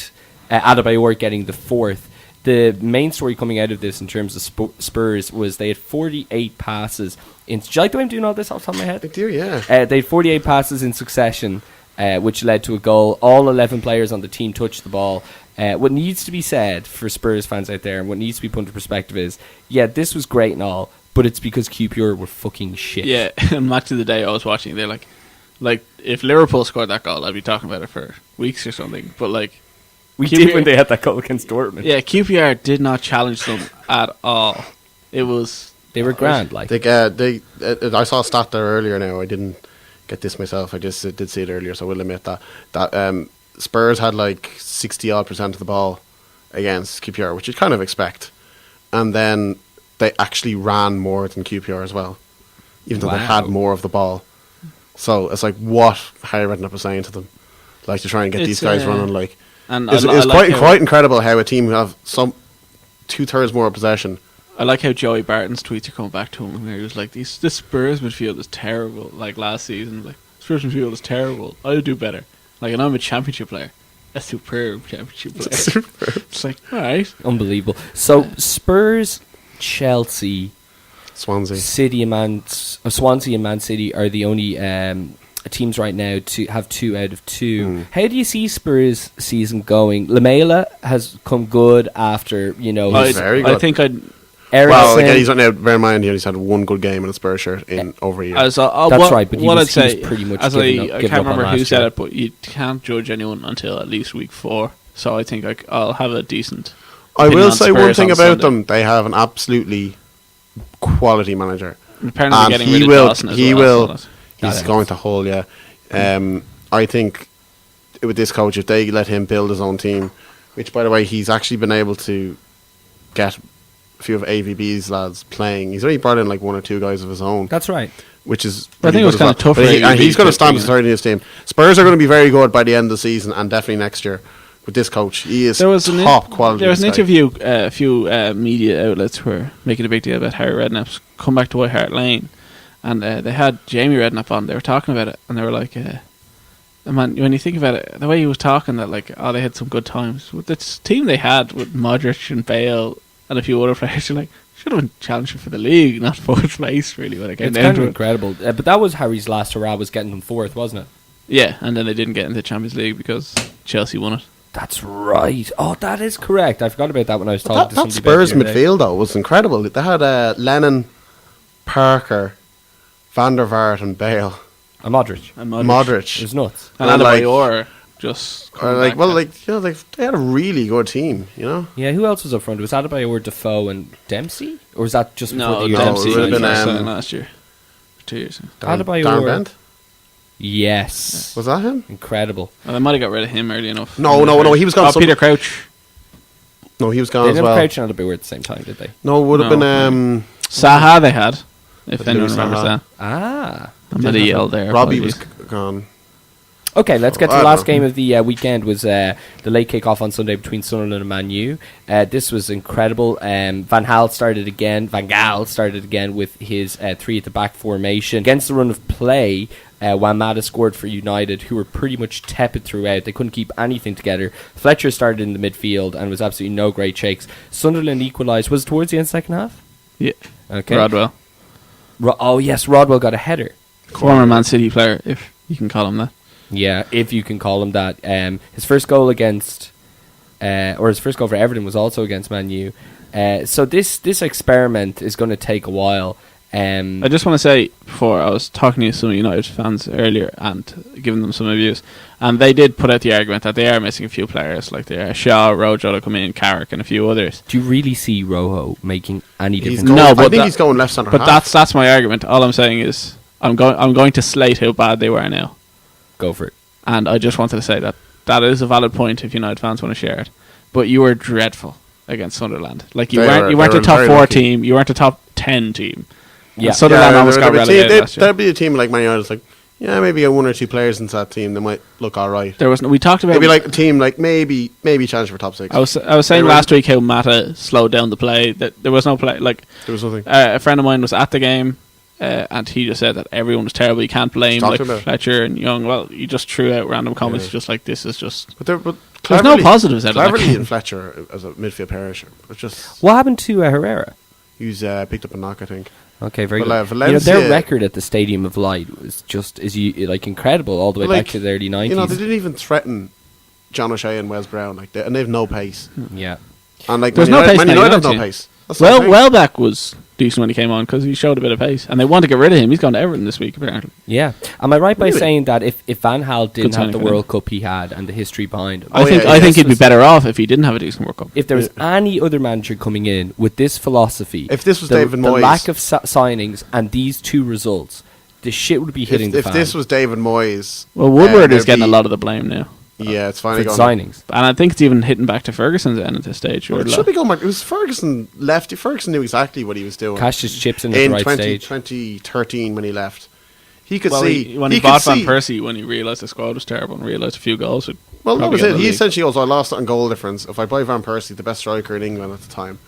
Adebayor getting the 4th. The main story coming out of this in terms of Spurs was they had 48 passes. Do you like the way I'm doing all this off the top of my head? I do, yeah. They had 48 passes in succession, which led to a goal. All 11 players on the team touched the ball. What needs to be said for Spurs fans out there, and what needs to be put into perspective is, yeah, this was great and all, but it's because QPR were fucking shit. Yeah, and match of the day I was watching, they're like if Liverpool scored that goal, I'd be talking about it for weeks or something. But like, we did when they had that goal against Dortmund. Yeah, QPR did not challenge them at all. They were grand. Like I saw a stat there earlier. Now I didn't get this myself. I just did see it earlier, so I will admit that Spurs had like 60% of the ball against QPR, which you kind of expect, and then they actually ran more than QPR as well, even though they had more of the ball. So it's like what Harry Redknapp was saying to them, like to try and get these guys running. Like, and it's quite incredible how a team who have some 2/3 more possession. I like how Joey Barton's tweets are coming back to him, where he was like, "This Spurs midfield is terrible." Like last season, like Spurs midfield is terrible. I'll do better. Like, and I'm a championship player, a superb championship player. It's like, all right, unbelievable. So Spurs, Chelsea, Swansea and Man City are the only teams right now to have 2 out of 2. How do you see Spurs season going? Lamela has come good after, you know, very good. I think well, again, he's not now. Bear in mind, he's had one good game in a Spurs shirt in over a year. That's right, but what I'd say, pretty much I can't remember who said year. it, but you can't judge anyone until at least week 4. So I think I'll have a decent. I will say Spurs one thing on about Sunday. them: they have an absolutely quality manager, Apparently and getting he rid will. of Dawson as He well, will. so He's going to hold. Yeah, I think with this coach, if they let him build his own team, which by the way, he's actually been able to get a few of AVB's lads playing. He's only brought in like 1 or 2 guys of his own. That's right. Which is I think it was kind of tough for and AVB he's going to to stand bring beside his team. Spurs are going to be very good by the end of the season and definitely next year with this coach. He is top quality. There was an interview, a few media outlets were making a big deal about Harry Redknapp's come back to White Hart Lane, and they had Jamie Redknapp on. They were talking about it, and they were like, man, when you think about it, the way he was talking, that like, oh, they had some good times with this team they had with Modric and Bale and a few other players. You're like, should have been challenging for the league, not 4th place, really. When it came It's down kind to of it. incredible. But that was Harry's last hurrah, was getting them 4th, wasn't it? Yeah, and then they didn't get into the Champions League because Chelsea won it. That's right. Oh, that is correct. I forgot about that when I was talking to That somebody Spurs about it the other day. midfield though was incredible. They had Lennon, Parker, Van der Vaart, and Bale. And Modric. And Modric. It was nuts. And Adebayor just coming back. They had a really good team, you know. Yeah, who else was up front? Was Adebayor, Defoe, and Dempsey? Or was that just before No, the year? Dempsey it would have been, last year, 2 years. Adebayor. Darren Bent? Yes. Was that him? Incredible. Well, they might have got rid of him early enough. No, he was gone. Oh, Peter Crouch. No, he was They gone as didn't well. have Crouch and Adebayor at the same time, did they? No, it would have been. Saha they had, if But anyone Louis remembers Saha. that. Ah. I'm going to yell there. Robbie was apologies. gone. Okay, let's get to I the don't last know. game of the weekend. Was the late kick-off on Sunday between Sunderland and Man U. This was incredible. Van Gaal started again with his 3 at the back formation. Against the run of play, Wamada scored for United, who were pretty much tepid throughout. They couldn't keep anything together. Fletcher started in the midfield and was absolutely no great shakes. Sunderland equalised. Was it towards the end of the second half? Yeah. Okay. Rodwell. Oh, yes, Rodwell got a header. Former Man City player, if you can call him that. Yeah, if you can call him that. His first goal against, or his first goal for Everton was also against Man U. So this experiment is going to take a while. I just want to say, before, I was talking to some United fans earlier and giving them some reviews, and they did put out the argument that they are missing a few players, like the Shaw, Rojo to come in, Carrick, and a few others. Do you really see Rojo making any difference? I but think he's going left centre But half. that's my argument. All I'm saying is I'm going to slate how bad they were now. Go for it. And I just wanted to say that is a valid point if United fans want to share it. But you were dreadful against Sunderland. Like you weren't a top 4 team. You weren't a top 10 team. Yeah. And Sunderland almost got relegated last year. There'd be a team like Man United. It's like, yeah, maybe a 1 or 2 players into that team that might look all right. We talked about It'd be like a team like maybe challenge for top 6. I was saying last week how Mata slowed down the play. That there was no play. Like There was nothing. a friend of mine was at the game. And he just said that everyone was terrible. You can't blame Talk like to him about it. Fletcher and Young. Well, you just threw out random comments, Yeah. just like this is just. But There's cleverly, no positives out of that Cleverly game. and Fletcher as a midfield perisher. It's just What happened to Herrera? he's picked up a knock, I think. Okay, very Well, good. Valencia- their record at the Stadium of Light was just incredible all the way back to the early 90s. They didn't even threaten John O'Shea and Wes Brown, and they have no pace. Yeah. And like There's Man no pace Man now, United have United no team. pace. That's the thing. Welbeck was decent when he came on because he showed a bit of pace, and they want to get rid of him. He's gone to Everton this week apparently. Yeah. Am I right by Really? saying that if Van Gaal didn't signing have the for them. World Cup he had and the history behind him, Oh, I think he'd be was- better off if he didn't have a decent World Cup. if there was any other manager coming in with this philosophy, If this was the David the Moyes- lack of signings and these 2 results, the shit would be hitting the if fan. this was David Moyes, Well, Woodward is there'd getting a be- lot of the blame now, Yeah, it's for finally the going. signings. and I think it's even hitting back to Ferguson's end at this stage. Well, it should be going back. It was Ferguson left. Ferguson knew exactly what he was doing. Cashed his chips in at the in right stage. 2013 when he left. He could Well, see when he could bought Van see- Persie, when he realised the squad was terrible and realised a few goals would Well, that probably was get it. the He league. essentially goes, I lost it on goal difference. If I buy Van Persie, the best striker in England at the time,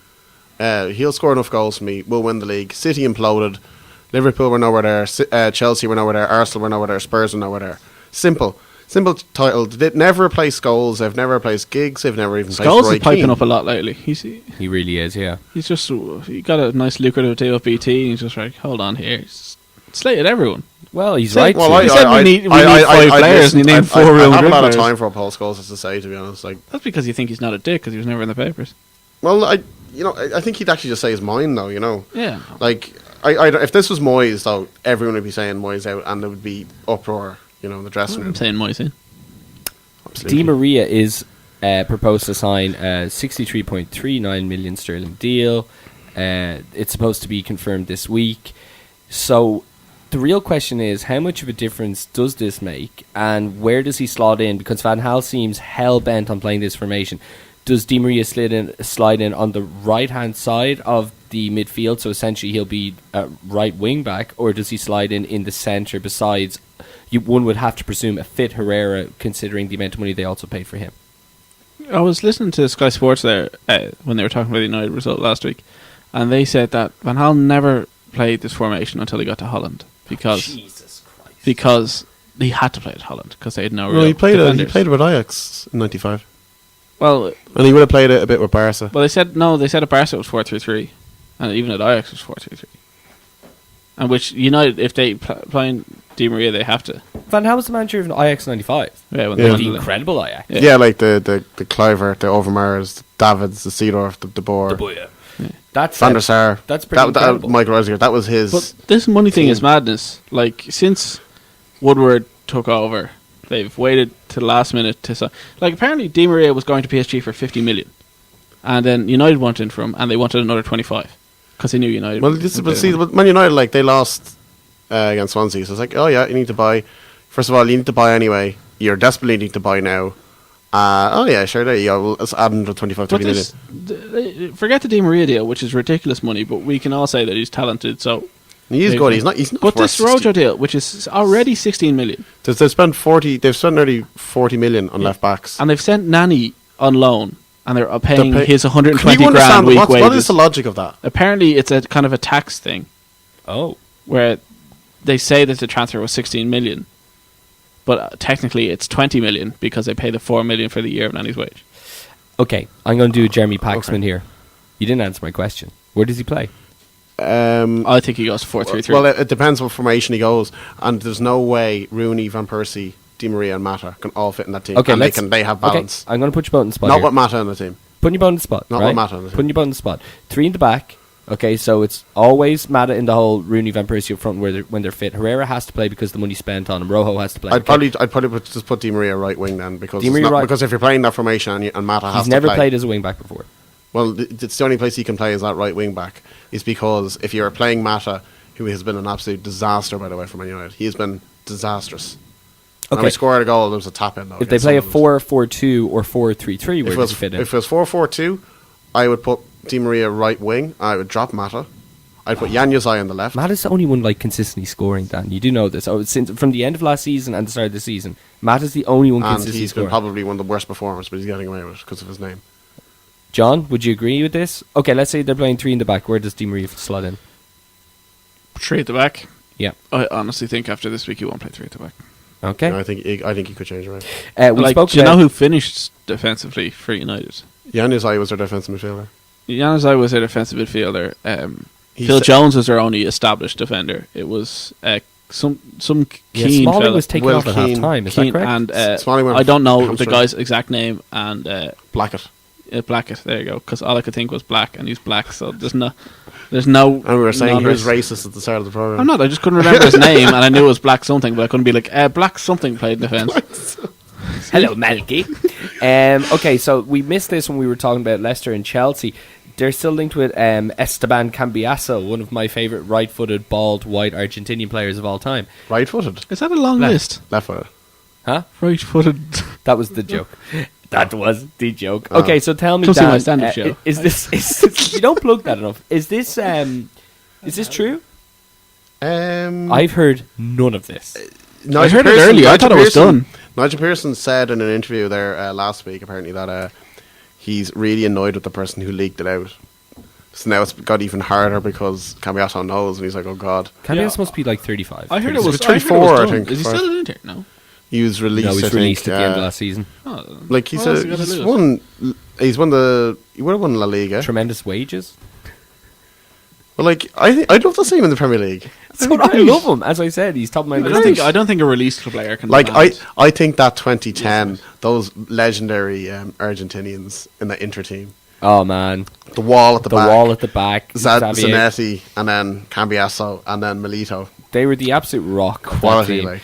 he'll score enough goals for me. We'll win the league. City imploded. Liverpool were nowhere there. Chelsea were nowhere there. Arsenal were nowhere there. Spurs were nowhere there. Simple title. They've never replaced Scholes. They've never replaced Giggs. They've never even Scholes replaced Roy is piping Keane. up a lot lately. He really is, yeah. He's just he got a nice lucrative deal with BT. And he's just like, hold on here, he's slated everyone. Well, he's So- right. well, to. He said we need 5 players, and he named 4 I Real have a Madrid lot of players. time for what Paul Scholes has to say, to be honest. Like, That's because you think he's not a dick because he was never in the papers. well, I think he'd actually just say his mind, though. Yeah. Like, if this was Moyes, though, everyone would be saying Moyes out, and there would be uproar, in the dressing room. I'm saying Moyes in. Absolutely. Di Maria is proposed to sign a 63.39 million sterling deal. It's supposed to be confirmed this week. So the real question is, how much of a difference does this make, and where does he slot in? Because Van Gaal seems hell bent on playing this formation. Does Di Maria slide in on the right hand side of the midfield, so essentially he'll be a right wing back, or does he slide in the centre? Besides, one would have to presume a fit Herrera, considering the amount of money they also paid for him. I was listening to Sky Sports there when they were talking about the United result last week, and they said that Van Gaal never played this formation until he got to Holland Jesus Christ. because he had to play at Holland because they had no real Well, he played defenders. with Ajax in '95, Well, and he would have played it a bit with Barca. they said no. They said at Barca it was 4-3-3, and even at Ajax it was 4-3-3. And which United, if they playing Di Maria, they have to. Van Gaal was the manager of Ajax 95. Yeah, when Yeah. they The won the- incredible Ajax. Yeah. Yeah, like the Clivert, the Overmars, the Davids, the Seedorf, the Boer, That's Van der Sar. that's pretty incredible. Michael Rosier. That was his. But this money thing team. is madness. Like, since Woodward took over, they've waited to the last minute to sign. Like, apparently Di Maria was going to PSG for 50 million, and then United wanted him from, and they wanted another 25 because they knew United. Well, would this, pay but the see, money. but Man United, like, they lost against Swansea, so it's like, oh yeah, you need to buy. First of all, you need to buy anyway. You're desperately needing to buy now. Oh yeah, sure. There you go. We'll let's add another 25, But 30 million. forget the Di Maria deal, which is ridiculous money, but we can all say that he's talented. So He is good. He's not. He's not. But worth this 60. Rojo deal, which is already 16 million, They've spent 40. They've spent nearly 40 million on left backs. and they've sent Nani on loan, and they're paying They're his 120 Can you grand understand week what wages. is the logic of that? Apparently, it's a kind of a tax thing Oh. where they say that the transfer was 16 million, but technically it's 20 million because they pay the 4 million for the year of Nani's wage. Okay, I'm going to do Jeremy Paxman here. You didn't answer my question. Where does he play? I think he goes 4-3-3. Well, it depends what formation he goes, and there's no way Rooney, Van Persie, Di Maria, and Mata can all fit in that team. Okay, and they have balance. Okay, I'm going to put you both in the spot Not here. with Mata in the team. Putting you both in the spot. Not right? with Mata in the team. Putting you both in the spot. 3 in the back. Okay, so it's always Mata in the hole, Rooney, Van Persie up front when they're fit. Herrera has to play because the money's spent on him. Rojo has to play. I'd probably just put Di Maria right wing then because Di Maria right. because if you're playing that formation and Mata has He's to never play. played as a wing back before. Well, it's the only place he can play is that right wing back. Is because if you're playing Mata, who has been an absolute disaster by the way for Man United, he has been disastrous. Okay. When he scored a goal, there was a tap in though. If they play a 4-4-2 or 4-3-3, where does he fit in? If it was 4-4-2, I would put Di Maria right wing. I would drop Mata. I'd put Jan Josai on the left. Mata's the only one like consistently scoring, Dan. You do know this. Since from the end of last season and the start of the season, Mata's the only one And consistently he's scoring. been probably one of the worst performers, but he's getting away with it because of his name. John, would you agree with this? Okay, let's say they're playing 3 in the back. Where does Di Maria slot in? 3 at the back. Yeah. I honestly think after this week he won't play 3 at the back. Okay. Yeah, I think he could change around. We spoke do you about know who finished defensively for United? Jan Josai was their defensive midfielder. Januzaj was their defensive midfielder. He Phil sa- Jones was their only established defender. It was some Yeah, Keane Smalling fella. was taken Will off at Keane. half time. Is Keane that correct? and Smalling went I don't know the hamstring. guy's exact name and Blackett. Blackett. There you go. Because all I could think was black, and he's black. So there's no. And we were saying he was non-race. racist at the start of the program. I'm not. I just couldn't remember his name, and I knew it was black something, but I couldn't be like black something played in defence. Hello, Malky. Okay, so we missed this when we were talking about Leicester and Chelsea. They're still linked with Esteban Cambiasso, one of my favourite right-footed, bald, white Argentinian players of all time. Right-footed. Is that a long Left. list? Left-footed. Huh? Right-footed. That was the joke. That was the joke. Okay, so tell me, Come see my Dan, stand-up show. Is this? You don't plug that enough. Is this true? I've heard none of this. I heard it earlier. I thought it was done. Nigel Pearson said in an interview there last week, apparently, that he's really annoyed with the person who leaked it out. So now it's got even harder because Cambiasso knows, and he's like, "Oh God." Cambiasso must be like 35. I heard it 36. was 34, I done. think. Is he still in Inter? No. He was released. No, I he's think, released at the end of last season. Oh, Like he what said, else he gotta he's lose? won. He would have won La Liga. Tremendous wages. But like, I'd love to see him in the Premier League. So I love him. As I said, he's top of my list. I don't think a released player can. Like demand. I think that 2010, those legendary Argentinians in the Inter team, Oh man, the wall at the back, wall at the back. Xavier. Zanetti, and then Cambiasso, and then Milito. They were the absolute rock of that Quality, team. like.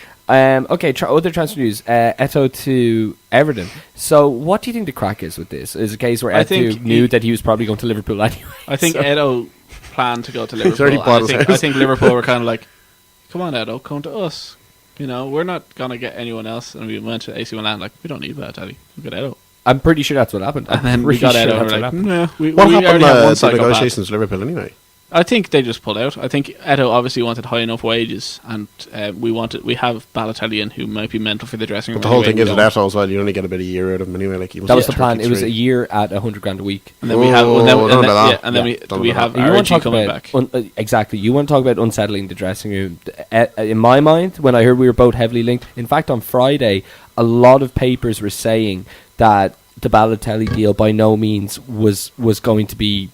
Okay, other transfer news. Eto'o to Everton. So, what do you think the crack is with this? Is it a case where I Eto'o think knew that he was probably going to Liverpool anyway? I think so. Edo planned to go to He's already Liverpool. bought And his I house. think Liverpool were kind of like, "Come on, Edo, come to us. You know, we're not gonna get anyone else." And we went to AC Milan like, "We don't need that, Daddy. We got Edo." I'm pretty sure that's what happened. And then we got Edo. And we're like, "No, we What already happened have one to the psychopath." negotiations with Liverpool anyway? I think they just pulled out. I think Edo obviously wanted high enough wages, and we have Balotelli in who might be mental for the dressing room. But the whole anyway, thing is we with don't. Eto'o as well. You only get a bit of a year out of him anyway. Like he That was the must plan. be It was a 33. year at $100,000 a week. And then we have, Whoa, don't know about that. we have You want to RG talk coming about back. Exactly. You want to talk about unsettling the dressing room. In my mind, when I heard we were both heavily linked, in fact, on Friday, a lot of papers were saying that the Balotelli deal by no means was going to be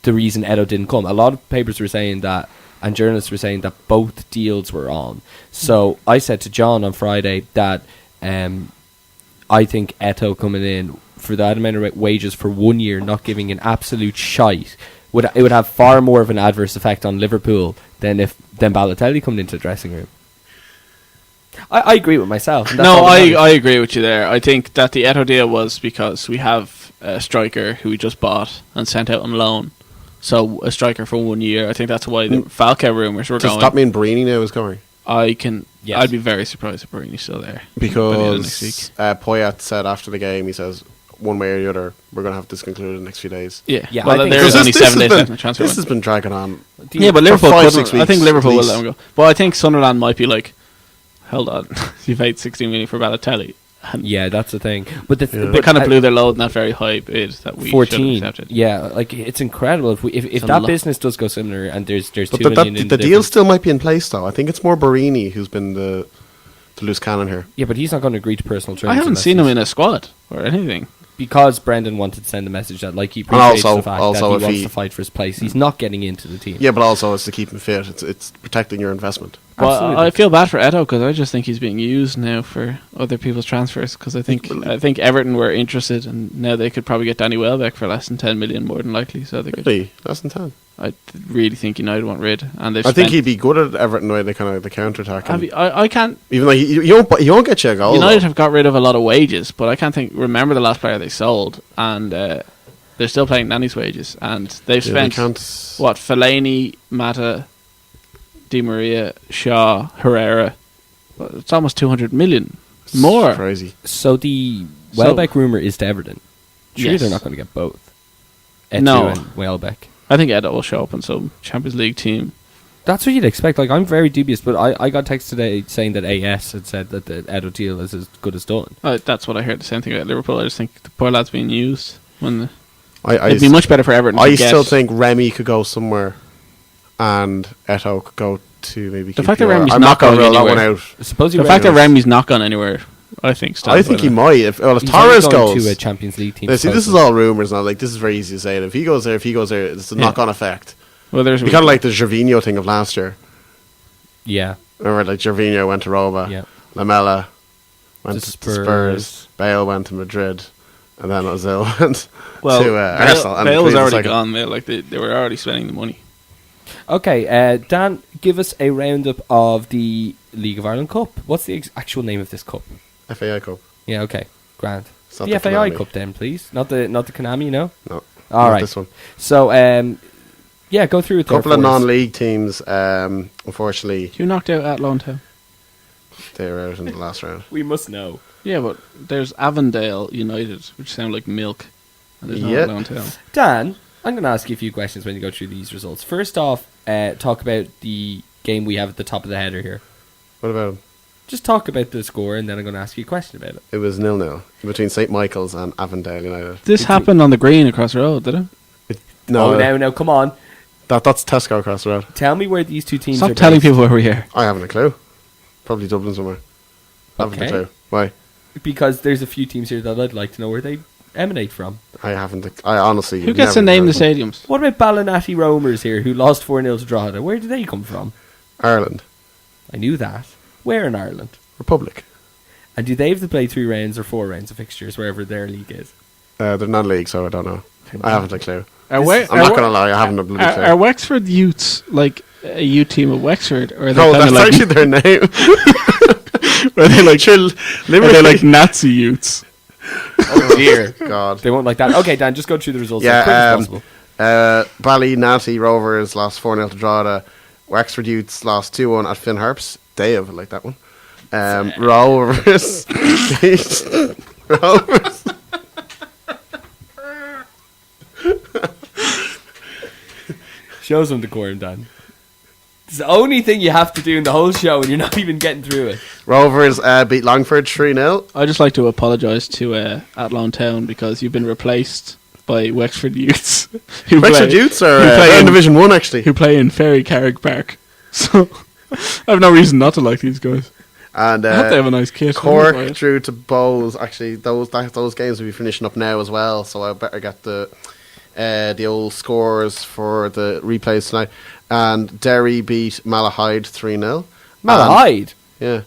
the reason Edo didn't come. A lot of papers were saying that, and journalists were saying that both deals were on. So I said to John on Friday that I think Eto'o coming in for that amount of wages for 1 year, not giving an absolute shite, would have far more of an adverse effect on Liverpool than Balotelli coming into the dressing room. I agree with myself. And that's No, all that matters. I agree with you there. I think that the Eto deal was because we have a striker who we just bought and sent out on loan. So a striker for 1 year. I think that's why the Falcao rumours were Does going. that mean Barini now is going? Yes. I'd be very surprised if Barini's still there. By the end of next week. Because Poyet said after the game, he says, one way or the other, we're going to have this concluded in the next few days. Yeah. Yeah, Well, I think- there is Because only 7 days left in the transfer. This has been dragging on. Yeah, but for Liverpool 5-6 couldn't. I think weeks Liverpool at will least. let him go. But I think Sunderland might be like, hold on, you paid 16 million for Balotelli. And Yeah, that's the thing. But they kind of blew their load in that very high bid that we should 14. have accepted. Yeah, like it's incredible if a that lot. business does go similar and there's But 2 million in the deal difference. still might be in place, though. I think it's more Barini who's been the loose cannon here. Yeah, but he's not going to agree to personal terms. I haven't unless seen him he's- in a squad or anything. because Brendan wanted to send a message that like he appreciates also- the fact also that he if wants he- to fight for his place. He's not getting into the team. Yeah, but also it's to keep him fit. It's protecting your investment. But Absolutely. I feel bad for Eto because I just think he's being used now for other people's transfers. Because I think Everton were interested, and now they could probably get Danny Welbeck for less than 10 million, more than likely. So they could. Really, less than 10. I really think United want rid, and they've. I think spent- he'd be good at Everton the way they kind of the counter attack. I can't. Even though he won't get you a goal. United though. have got rid of a lot of wages, but I can't remember the last player they sold, and they're still paying Nani's wages, and they've Yeah, they spent can't. what Fellaini, Mata, Di Maria, Shaw, Herrera. Well, it's almost 200 million more. Crazy. So the Welbeck rumor is to Everton. Sure, Yes. they're not going to get both. Etu No. and Welbeck. I think Edo will show up in some Champions League team. That's what you'd expect. Like I'm very dubious, but I got text today saying that AS had said that the Edo deal is as good as done. That's what I heard. The same thing about Liverpool. I just think the poor lad's being used. I It'd be much better for Everton. I to get. still think Remy could go somewhere, and Eto could go to maybe. The fact that QPR. Remy's I'm not not going to going rule that one anywhere. out. Suppose the fact that Remy's not gone anywhere. I think. Still, I think he might. If He's Torres only going goes, to a Champions League team. now, see, this is supposedly. all rumours now. Like this is very easy to say. If he goes there, it's a Yeah. knock-on effect. Well, there's It'd be kind of like the Gervinho thing of last year. Yeah, Remember, like Gervinho went to Roma, yeah. Lamella went To to Spurs, Bale went to Madrid, and then Ozil went well, to Arsenal. And Bale was Cleveland's already like- gone. They were already spending the money. Okay, Dan, give us a roundup of the League of Ireland Cup. What's the actual name of this cup? FAI Cup. Yeah, okay, grand. It's not The the FAI Konami. Cup then, please. Not the Konami, no? No, All not right. this one. So, yeah, go through it there Couple of for us. non-league teams. Unfortunately, You knocked out Athlone Town. they were out in the last round. We must know. Yeah, but there's Avondale United, which sound like milk. And there's no Yeah. Athlone Town. Dan, I'm going to ask you a few questions when you go through these results. First off, talk about the game we have at the top of the header here. What about him? Just talk about the score, and then I'm going to ask you a question about it. It was 0-0 between St Michael's and Avondale United. This happened on the green across the road, did it? No, now, come on. that's Tesco across the road. Tell me where these two teams are Stop telling based. people where we are. I haven't a clue. Probably Dublin somewhere. Haven't a Okay. clue. Why? Because there's a few teams here that I'd like to know where they emanate from. I haven't. I honestly. Who gets to never name the heard of them. stadiums? What about Ballinatty Roamers here, who lost 4-0 to Drogheda? Where do they come from? Ireland. I knew that. Where in Ireland? Republic. And do they have to play 3 rounds or 4 rounds of fixtures, wherever their league is? They're non-league, so I don't know. I haven't a clue. Are I'm not going to lie. I haven't a bloody clue. Are Wexford Youths like a youth team of Wexford, or are they No, kind that's of like, actually their name. are they like Limerick. are they like Nazi youths? Oh dear. God. They won't like that. Okay, Dan, just go through the results Yeah, as quick as possible. Ballynatty Rovers lost 4-0 to Drogheda. Wexford Youths lost 2-1 at Finn Harps. Dave, I like that one. Rovers. Rovers. Show some decorum, Dan. It's the only thing you have to do in the whole show, and you're not even getting through it. Rovers beat Longford 3-0. I just like to apologise to Athlone Town because you've been replaced by Wexford Youths. who Wexford play- Youths are who play they're in in- Division 1, actually. who play in Ferry Carrick Park. So I have no reason not to like these guys. And I hope they have a nice kit. Cork drew to Bowes. Actually, those games will be finishing up now as well, so I better get the old scores for the replays tonight. And Derry beat Malahide 3-0. Malahide? Yeah.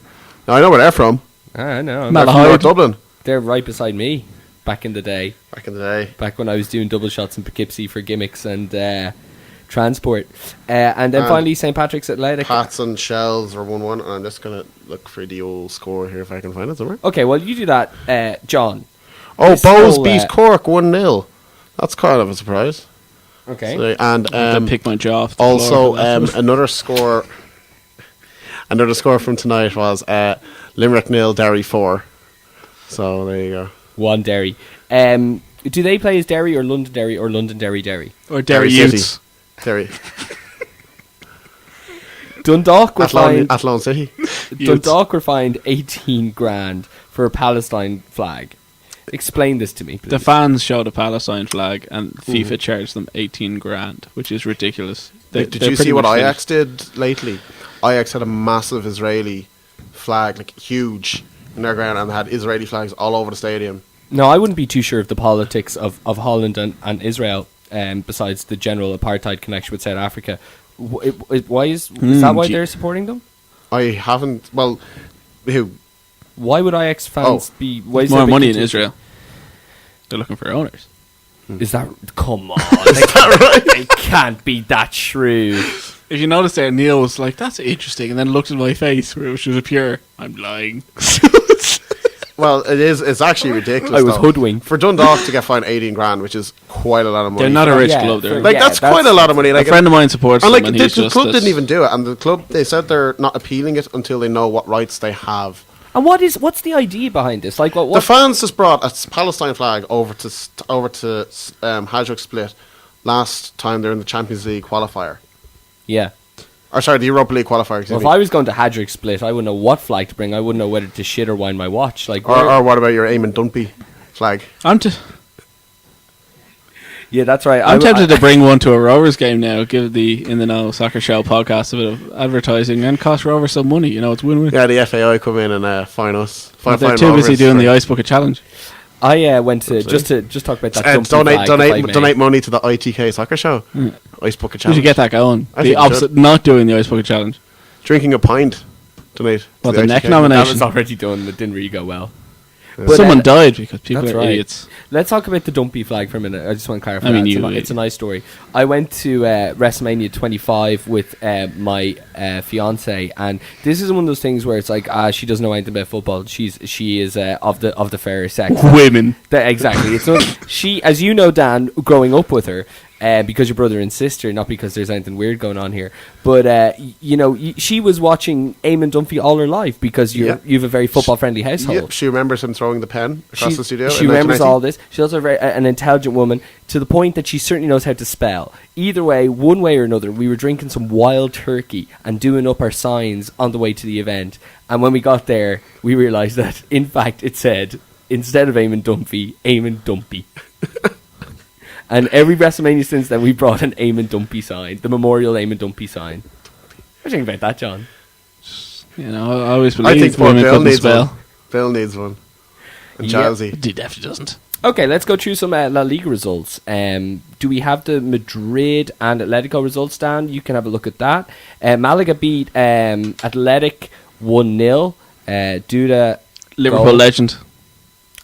Now, I know where they're from. I know. Malahide. They're from North Dublin. They're right beside me back in the day. Back in the day. Back when I was doing double shots in Poughkeepsie for gimmicks and transport. And then finally St. Patrick's Athletic. Pats and Shells are 1-1. And I'm just going to look for the old score here if I can find it somewhere. Okay, well, you do that, John. Oh, This Bowes whole, beat Cork 1-0. That's kind of a surprise. Okay. So, and I pick my jaw off the also, floor for that. another score from tonight was Limerick 0, Derry 4. So there you go. One Derry. Do they play as Derry or Londonderry or Londonderry? Or Derry City. Youths. Derry. Dundalk were fined. Athlone City. Dundalk were fined 18 grand for a Palestine flag. Explain this to me, please. The fans showed a Palestine flag and FIFA charged them 18 grand, which is ridiculous. Did you see what Ajax did lately? Ajax had a massive Israeli flag, like huge, in their ground, and they had Israeli flags all over the stadium. No, I wouldn't be too sure of the politics of Holland and Israel, besides the general apartheid connection with South Africa. Why is that why they're supporting them? I haven't. Well, who? Why would Ajax fans be? Why is more there money in Israel. They're looking for owners. Is that? Come on, is that right? It can't be that shrewd. If you notice there, Neil was like, "That's interesting," and then looked at my face, which was a pure, "I'm lying." Well, it is. It's actually ridiculous. I was hoodwinked. For Dundalk to get fined 18 grand, which is quite a lot of money. They're not a rich club. They're like that's quite a lot of money. Like a friend of mine supports and them, like and the club didn't even do it, and the club they said they're not appealing it until they know what rights they have. And what's the idea behind this? Like, what? The fans just brought a Palestine flag over to Hajduk Split last time they're in the Champions League qualifier. Yeah. Or sorry, the Europa League qualifier. Well, if I was going to Hajduk Split, I wouldn't know what flag to bring. I wouldn't know whether to shit or wind my watch. Like, or what about your Eamon Dumpy flag? Yeah, that's right. I'm tempted to bring one to a Rovers game now. Give the In the Know Soccer Show podcast a bit of advertising and cost Rovers some money. You know, it's win-win. Yeah, the FAI come in and fine us. They're too busy doing the Ice Bucket Challenge. I went to just talk about that. Donate money to the ITK Soccer Show. Ice Bucket Challenge. We should get that going. I The think we opposite, should. not doing the Ice Bucket Challenge. Drinking a pint. Donate. Well, to the neck ITK. That nomination. was already done. It didn't really go well. Yeah. Someone died because people that's are right. idiots. Let's talk about the Dumpy flag for a minute. I just want to clarify. I mean, it's a nice story. I went to WrestleMania 25 with my fiance, and this is one of those things where it's like she doesn't know anything about football. She is of the fairer sex. Women. Exactly. It's not, she, as you know, Dan, growing up with her. Because you're brother and sister, not because there's anything weird going on here. But, she was watching Eamon Dunphy all her life because you have a very football-friendly household. Yep, she remembers him throwing the pen across the studio. She remembers all this. She's also an intelligent woman to the point that she certainly knows how to spell. Either way, one way or another, we were drinking some wild turkey and doing up our signs on the way to the event. And when we got there, we realised that, in fact, it said, instead of Eamon Dunphy, Eamon Dumpy. And every WrestleMania since then, we brought an Eamon Dumpy sign, the memorial Eamon Dumpy sign. What do you think about that, John? You know, I always I believe think women Bill couldn't needs spell. one. Bill needs one. And Yeah. Chelsea. He definitely doesn't. Okay, let's go through some La Liga results. Do we have the Madrid and Atletico results, Dan? You can have a look at that. Malaga beat Athletic 1-0. Duda Liverpool goal. legend.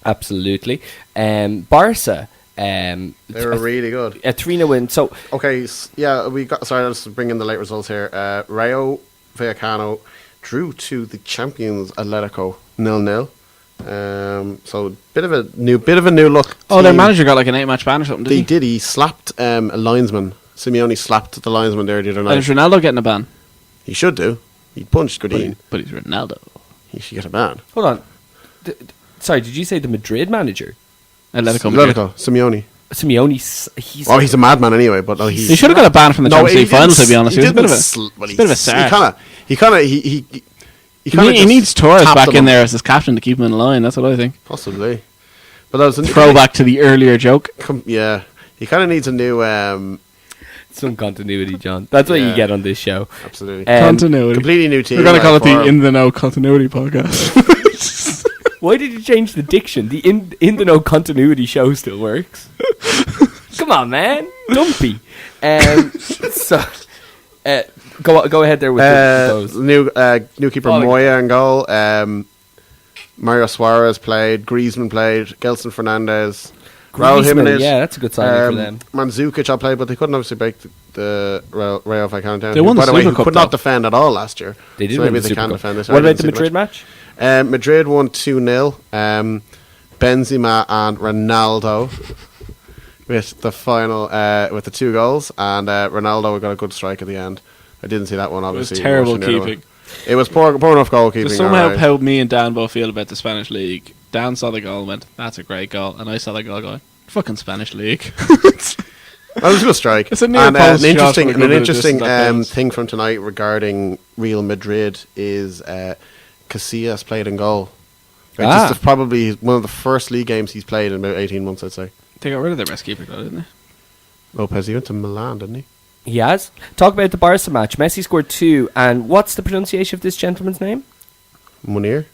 Absolutely. Barca. They were really good. A 3-0 win. So Okay, we got. Sorry, let's bring in the late results here. Rayo Vallecano drew to the champions Atletico 0-0. So bit of a new look. Oh, their team. manager got like an 8-match ban or something, They didn't he? did. He slapped a linesman. Simeone slapped the linesman there the other And is night. Ronaldo getting a ban? He should do. He punched Godin. But he's Ronaldo. He should get a ban. hold on. Sorry, did you say the Madrid manager? Atletico Madrid. Simeone. Simeone. He's a madman anyway. But He should have got a ban from the Champions League final, to be honest. He was a bit of a star. He needs Torres back in there as his captain to keep him in line. That's what I think. Possibly. But that was a Throwback to the earlier joke. Yeah. He kind of needs a new... Some continuity, John. That's what you get on this show. absolutely. Continuity. Completely new team. We're going to call it the for- In the Know Continuity Podcast. Why did you change the diction? The in the no continuity show still works. Come on, man. Dumpy. So, go ahead there with those. New keeper Falling. Moya in goal. Mario Suarez played. Griezmann played. Gelson Fernandez. Raul Griezmann, Jimenez. yeah, that's a good signing for them. Mandzukic all played, but they couldn't obviously break the Rayo Vallecano down. They won the By the way, Super who Cup, could not though. defend at all last year. They did so win maybe the they Super can Cup. defend this. What I about didn't the see Madrid match? Madrid won 2-0. Benzema and Ronaldo with the final with the 2 goals, and Ronaldo got a good strike at the end. I didn't see that one. It was Obviously, terrible watching the other keeping. It was poor enough goalkeeping. Just somehow alright. how me and Dan both feel about the Spanish league. Dan saw the goal and went, "That's a great goal," and I saw the goal going, "Fucking Spanish league." I was going to strike. It's a near And post an shot interesting, with a good an bit of interesting distance that goes. thing from tonight regarding Real Madrid is Casillas played in goal. This is probably one of the first league games he's played in about 18 months, I'd say. They got rid of their best keeper, though, didn't they? Lopez, he went to Milan, didn't he? He has. Talk about the Barca match. Messi scored 2, and what's the pronunciation of this gentleman's name? Munir?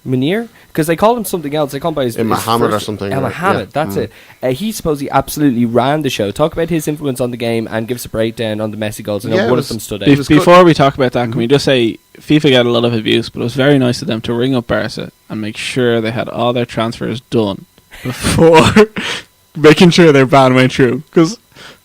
Because they call him something else. They call him by his Mohammed first- or something. Mohammed, that's it. He supposedly absolutely ran the show. Talk about his influence on the game and give us a breakdown on the Messi goals. I know one of them stood out. Before we talk about that, can we just say FIFA got a lot of abuse, but it was very nice of them to ring up Barca and make sure they had all their transfers done before making sure their ban went through. Because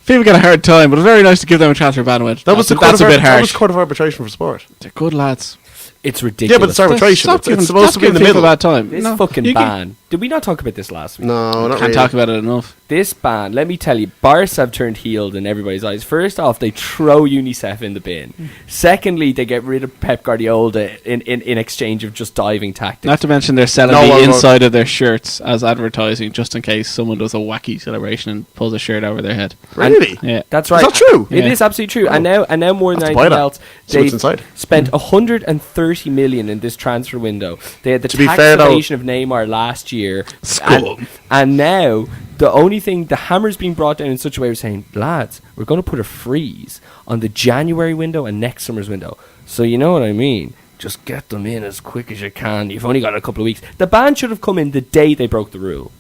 FIFA got a hard time, but it was very nice to give them a transfer ban went. That's a bit That harsh. was court of arbitration for sport. They're good lads. It's ridiculous. Yeah, but it's arbitration. It's supposed to be in the middle. That time. This No, fucking you ban. Did we not talk about this last week? No, not Can't really. talk about it enough. This ban, let me tell you, Barca have turned healed in everybody's eyes. First off, they throw UNICEF in the bin. Secondly, they get rid of Pep Guardiola in exchange of just diving tactics. Not to mention they're selling the inside of their shirts as advertising just in case someone does a wacky celebration and pulls a shirt over their head. Really? Yeah. That's right. Is that true? It Yeah. is absolutely true. Oh. And now more than Have to buy anything that. else, See they what's inside. spent 130 million in this transfer window. They had the To be fair, though- taxation of Neymar last year. And now the only thing, the hammer's being brought down in such a way of saying, lads, we're going to put a freeze on the January window and next summer's window. So you know what I mean? Just get them in as quick as you can. You've only got a couple of weeks. The ban should have come in the day they broke the rule.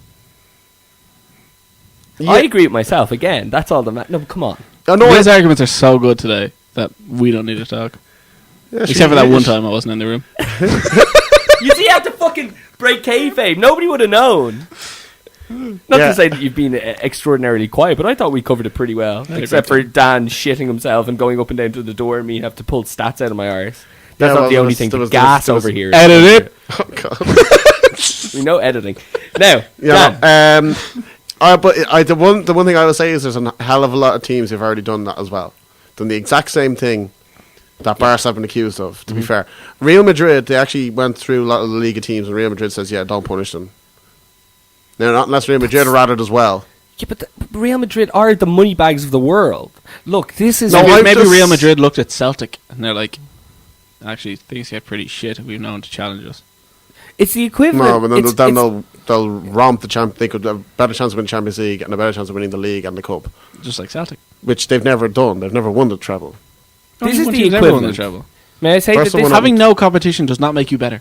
Yeah. I agree with myself. Again, that's all the no, come on. Oh, no, His arguments are so good today that we don't need to talk. Except for that one time I wasn't in the room. You see, you have to fucking break kayfabe. Nobody would have known. Not to say that you've been extraordinarily quiet, but I thought we covered it pretty well. Except for Dan shitting himself and going up and down to the door and me have to pull stats out of my arse. That's not the only thing. The gas over here. Edit it. Oh, God. We know editing. Now, Yeah. Dan, The one thing I will say is there's a hell of a lot of teams who've already done that as well. Done the exact same thing that Barca have been accused of, to be fair. Real Madrid, they actually went through a lot of the Liga teams and Real Madrid says, yeah, don't punish them. Now, not unless Real Madrid are at it as well. yeah, but Real Madrid are the money bags of the world. Look, this is... No, I'm Maybe just- Real Madrid looked at Celtic and they're like, actually, things get pretty shit if we've known to challenge us. It's the equivalent... No, but then, it's- they'll romp the champ. They could have a better chance of winning the Champions League and a better chance of winning the league and the cup, Just like Celtic. which they've never done. They've never won the treble. This Only is one the team's ever won the equivalent. treble. May I say First that this... one Having no competition does not make you better.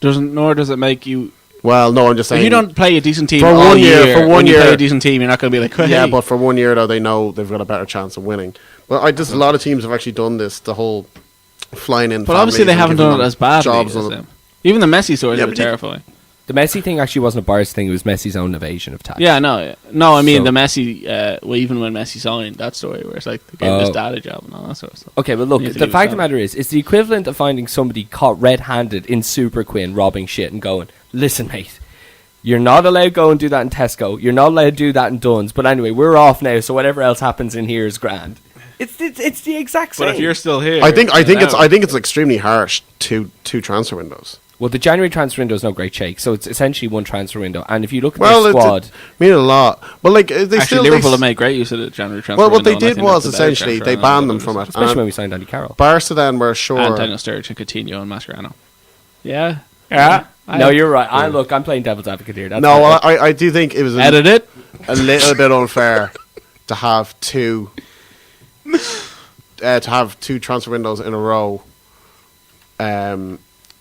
Nor does it make you... Well, no, I'm just saying. If you don't play a decent team For all one year- year, for one when you year- play a decent team, you're not going to be like, hey. Yeah, but for 1 year though, they know they've got a better chance of winning. Well, just a lot of teams have actually done this. The whole flying in. But obviously families they and haven't giving done it them as badly jobs as on them. Even the Messi stories Yeah, are but you- terrifying. The Messi thing actually wasn't a Barca thing. It was Messi's own evasion of tax. Yeah, no. I mean So- the Messi, well, even when Messi signed, that story where it's like they gave his Oh. dad a job and all that sort of stuff. Okay, but look, You have to the leave fact it of the matter is, it's the equivalent of finding somebody caught red-handed in Super Quinn robbing shit and going, listen, mate, you're not allowed to go and do that in Tesco. You're not allowed to do that in Dunn's. But anyway, we're off now, so whatever else happens in here is grand. It's the exact same. But if you're still here... I think it's extremely harsh. Two transfer windows. Well, the January transfer window is no great shake, so it's essentially one transfer window. And if you look at Well, the squad... it mean a lot. But like they Actually, still Liverpool have made great use of the January transfer Well, what window, they and I did think was that's the better essentially transfer they window banned them than from others. it. Especially And when we signed Andy Carroll. Barca then were sure. And Daniel Sturridge and Coutinho and Mascherano. Yeah. No, you're right. I'm playing devil's advocate here. That's No, fine. well, I do think it was Edit it. a little bit unfair to have two transfer windows in a row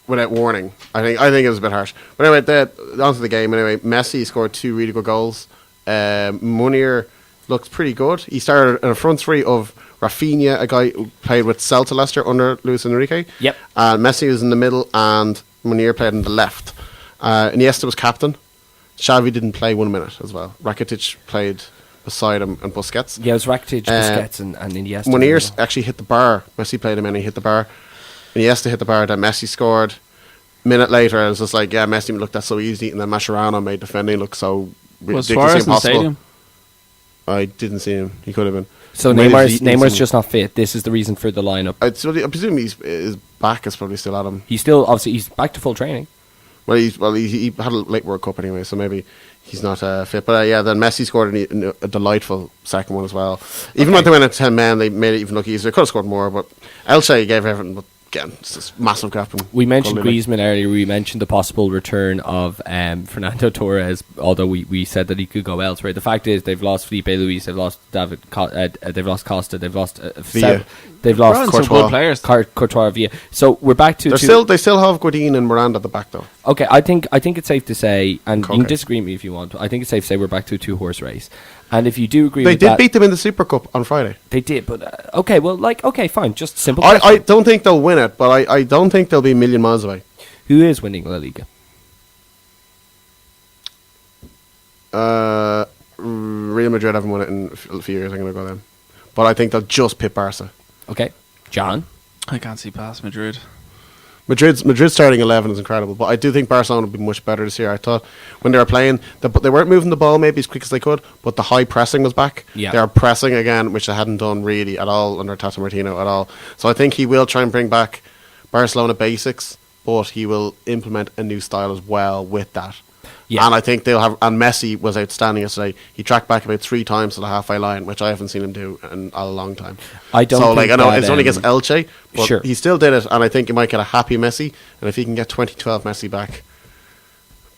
without warning. I think it was a bit harsh. But anyway, onto the game. Anyway, Messi scored 2 really good goals. Munir looked pretty good. He started in a front three of Rafinha, a guy who played with Celta Leicester under Luis Enrique. Yep. Messi was in the middle and Munir played on the left. Iniesta was captain. Xavi didn't play 1 minute as well. Rakitic played beside him and Busquets. Yeah, it was Rakitic, Busquets, and Iniesta. Munir actually hit the bar. Messi played him in, he hit the bar. Iniesta hit the bar, then Messi scored. Minute later, it was just like, yeah, Messi looked that so easy, and then Mascherano made defending look so Was ridiculously Suarez in the impossible. stadium? I didn't see him. He could have been. So Maybe Neymar's he's eating Neymar's some- just not fit. This is the reason for the lineup. I presume his back is probably still at him. He's still obviously he's back to full training. Well, he had a late World Cup anyway, so maybe he's not fit. But yeah, then Messi scored a delightful second one as well. Even when they went at 10 men, they made it even look easier. They could have scored more, but Elche gave everything. But again, it's this massive gap. We mentioned Griezmann earlier. We mentioned the possible return of Fernando Torres, although we said that he could go elsewhere. The fact is, they've lost Felipe Luis, they've lost they've lost Costa, they've lost Villa. They've lost Some good players. Courtois, Villa. So we're back to They still have Godin and Miranda at the back though. Okay, I think it's safe to say, and you can Okay. disagree with me if you want. I think it's safe to say we're back to a 2-horse race. And if you do agree, They with did that, beat them in the Super Cup on Friday. They did, but okay, well, okay, fine, just simple. I question. don't think they'll win it, but I don't think they'll be a million miles away. Who is winning La Liga? Real Madrid haven't won it in a few years. I'm going to go them, but I think they'll just pit Barca. Okay, John. I can't see past Madrid. Madrid's starting 11 is incredible, but I do think Barcelona will be much better this year. I thought when they were playing, they weren't moving the ball maybe as quick as they could, but the high pressing was back. Yeah. They are pressing again, which they hadn't done really at all under Tata Martino at all. So I think he will try and bring back Barcelona basics, but he will implement a new style as well with that. Yeah. And I think they'll have. And Messi was outstanding yesterday. He tracked back about 3 times to the halfway line, which I haven't seen him do in a long time. I don't. So think I know that, it's only against Elche, but sure. he still did it, and I think you might get a happy Messi. And if he can get 2012 Messi back,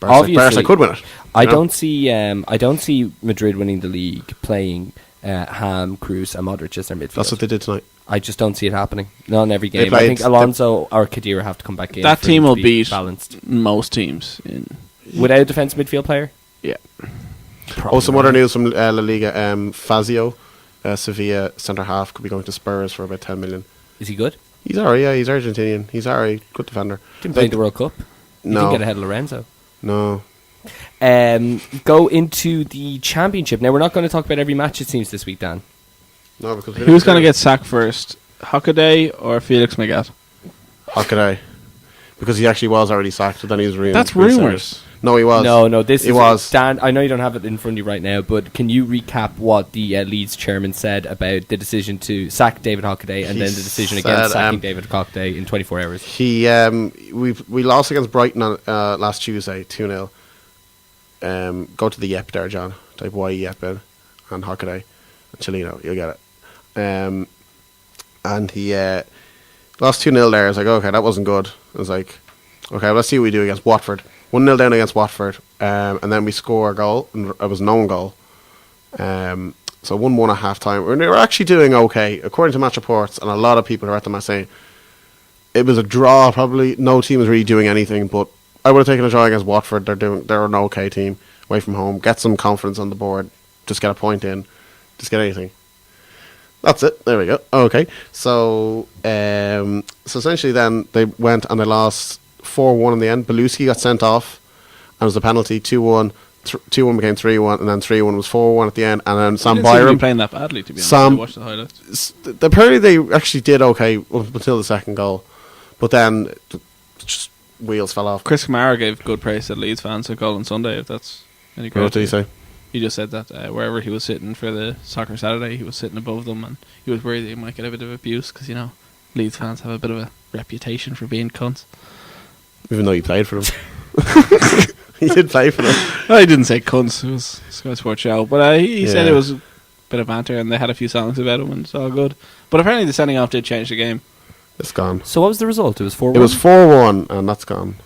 Barca could win it. I don't see Madrid winning the league playing Ham, Cruz, and Modric as their midfield. That's what they did tonight. I just don't see it happening. Not in every game. I played- think Alonso or Khedira have to come back in. That for team them to will be beat balanced most teams. without a defensive midfield player. Yeah. Probably Some not. other news from La Liga. Fazio, Sevilla centre half, could be going to Spurs for about 10 million. Is he good? He's alright. Yeah, he's Argentinian. He's alright. Good defender. Didn't play in the World Cup. He No. didn't get ahead of Lorenzo. No. Go into the championship. Now, we're not going to talk about every match, it seems, this week, Dan. No, because Who's going to get sacked first? Hockaday or Felix Magath? Hockaday? Because he actually was already sacked, but then he was That's rumours. No, he was. No, this He is was. Dan. I know you don't have it in front of you right now, but can you recap what the Leeds chairman said about the decision to sack David Hockaday and He then the decision said, against sacking David Hockaday in 24 hours? He we lost against Brighton on, last Tuesday 2-0. Go to the Yep there, John. Type YEP in and Hockaday and Chilino. You'll get it. And he lost 2-0 there. I was like, okay, that wasn't good. I was like, okay, let's see what we do against Watford. 1-0 down against Watford, and then we score a goal, and it was an own goal. So 1-1 at half time. We were actually doing okay, according to match reports, and a lot of people who are at them are saying it was a draw. Probably no team was really doing anything, but I would have taken a draw against Watford. They're an okay team away from home. Get some confidence on the board. Just get a point in. Just get anything. That's it. There we go. Okay. So essentially then they went and they lost 4-1 in the end. Beluski got sent off and it was a penalty. 2-1. 2-1 became 3-1 and then 3-1 was 4-1 at the end, and then Sam Byram playing that badly, to be honest. I watched the highlights. Apparently they actually did okay up until the second goal, but then just wheels fell off. Chris Kamara gave good praise to Leeds fans at goal on Sunday, if that's any credit. What did he say? He just said that wherever he was sitting for the Soccer Saturday, he was sitting above them, and he was worried that he might get a bit of abuse because, you know, Leeds fans have a bit of a reputation for being cunts. Even though he played for them. He did play for them. Well, he didn't say cunts, it was Sky Sports show, but he said Yeah. it was a bit of banter and they had a few songs about him and it's all good. But apparently the sending off did change the game. It's gone. So what was the result? It was 4-1? It was 4-1 and that's gone.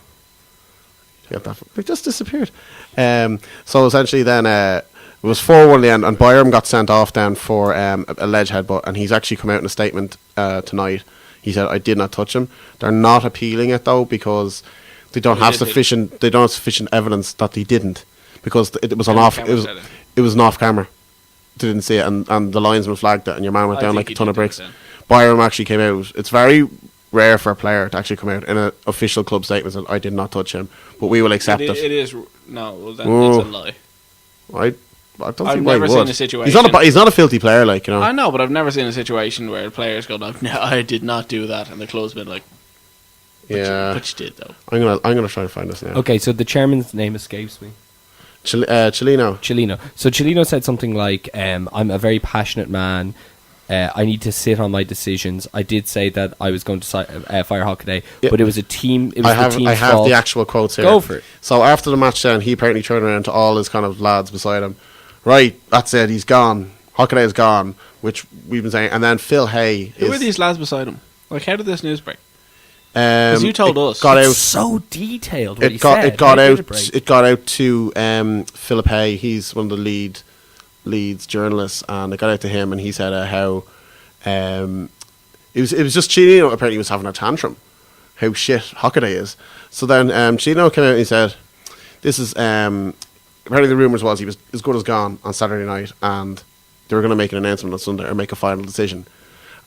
Get that? It just disappeared. So essentially then it was 4-1 in the end, and Byram got sent off then for a ledge headbutt, and he's actually come out in a statement tonight. He said, I did not touch him. They're not appealing it though because they don't have sufficient evidence that he didn't, because it was it was an off camera. They didn't see it, and the linesman flagged it, and your man went down like a ton of bricks. Byram actually came out. It's very rare for a player to actually come out in an official club statement and say, I did not touch him, but we will accept it. It is no, well, then it's a lie. I don't I've see why never he seen would. a situation. He's not a filthy player, like, you know. I know, but I've never seen a situation where players go, "No, I did not do that," and the club's been like, Yeah, but you did though. I'm gonna try to find this now. Okay, so the chairman's name escapes me. Chilino. So Chilino said something like, I'm a very passionate man. I need to sit on my decisions. I did say that I was going to fire Hockaday, but it was a team. It was I the have fault. the actual quotes here. Go for it. So after the match, then he apparently turned around to all his kind of lads beside him. Right, that's it. He's gone. Hockaday is gone, which we've been saying. And then Phil Hay. Who were these lads beside him? Like, how did this news break? Because you told us. Got out. So detailed. It got out to Philip Hay. He's one of the leads journalists, and it got out to him, and he said how it was just Chino apparently was having a tantrum, how shit Hockaday is. So then Chino came out and he said, "This is apparently the rumours was he was as good as gone on Saturday night, and they were going to make an announcement on Sunday or make a final decision."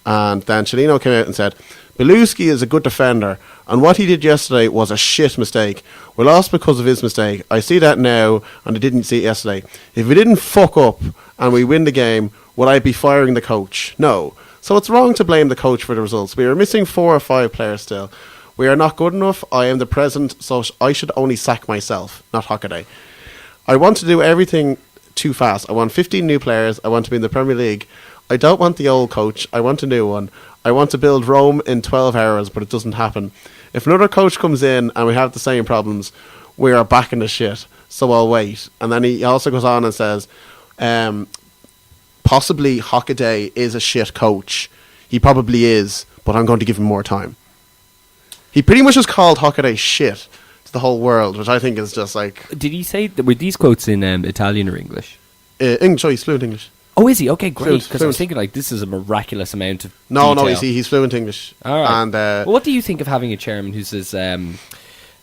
And then Chilino came out and said, "Beluski is a good defender, and what he did yesterday was a shit mistake. We lost because of his mistake. I see that now, and I didn't see it yesterday. If we didn't fuck up and we win the game, would I be firing the coach? No. So it's wrong to blame the coach for the results. We are missing 4 or 5 players still. We are not good enough. I am the president, so I should only sack myself, not Hockaday. I want to do everything too fast. I want 15 new players. I want to be in the Premier League. I don't want the old coach. I want a new one. I want to build Rome in 12 hours, but it doesn't happen. If another coach comes in and we have the same problems, we are back in the shit. So I'll wait." And then he also goes on and says, possibly Hockaday is a shit coach. He probably is, but I'm going to give him more time. He pretty much has called Hockaday shit to the whole world, which I think is just like... Did he say... Were these quotes in Italian or English? English. Oh, he's fluent English. Oh, is he? Okay, great. Because I Fluent. was thinking, like, this is a miraculous amount of No, detail. he's fluent English. All right. And well, what do you think of having a chairman who's as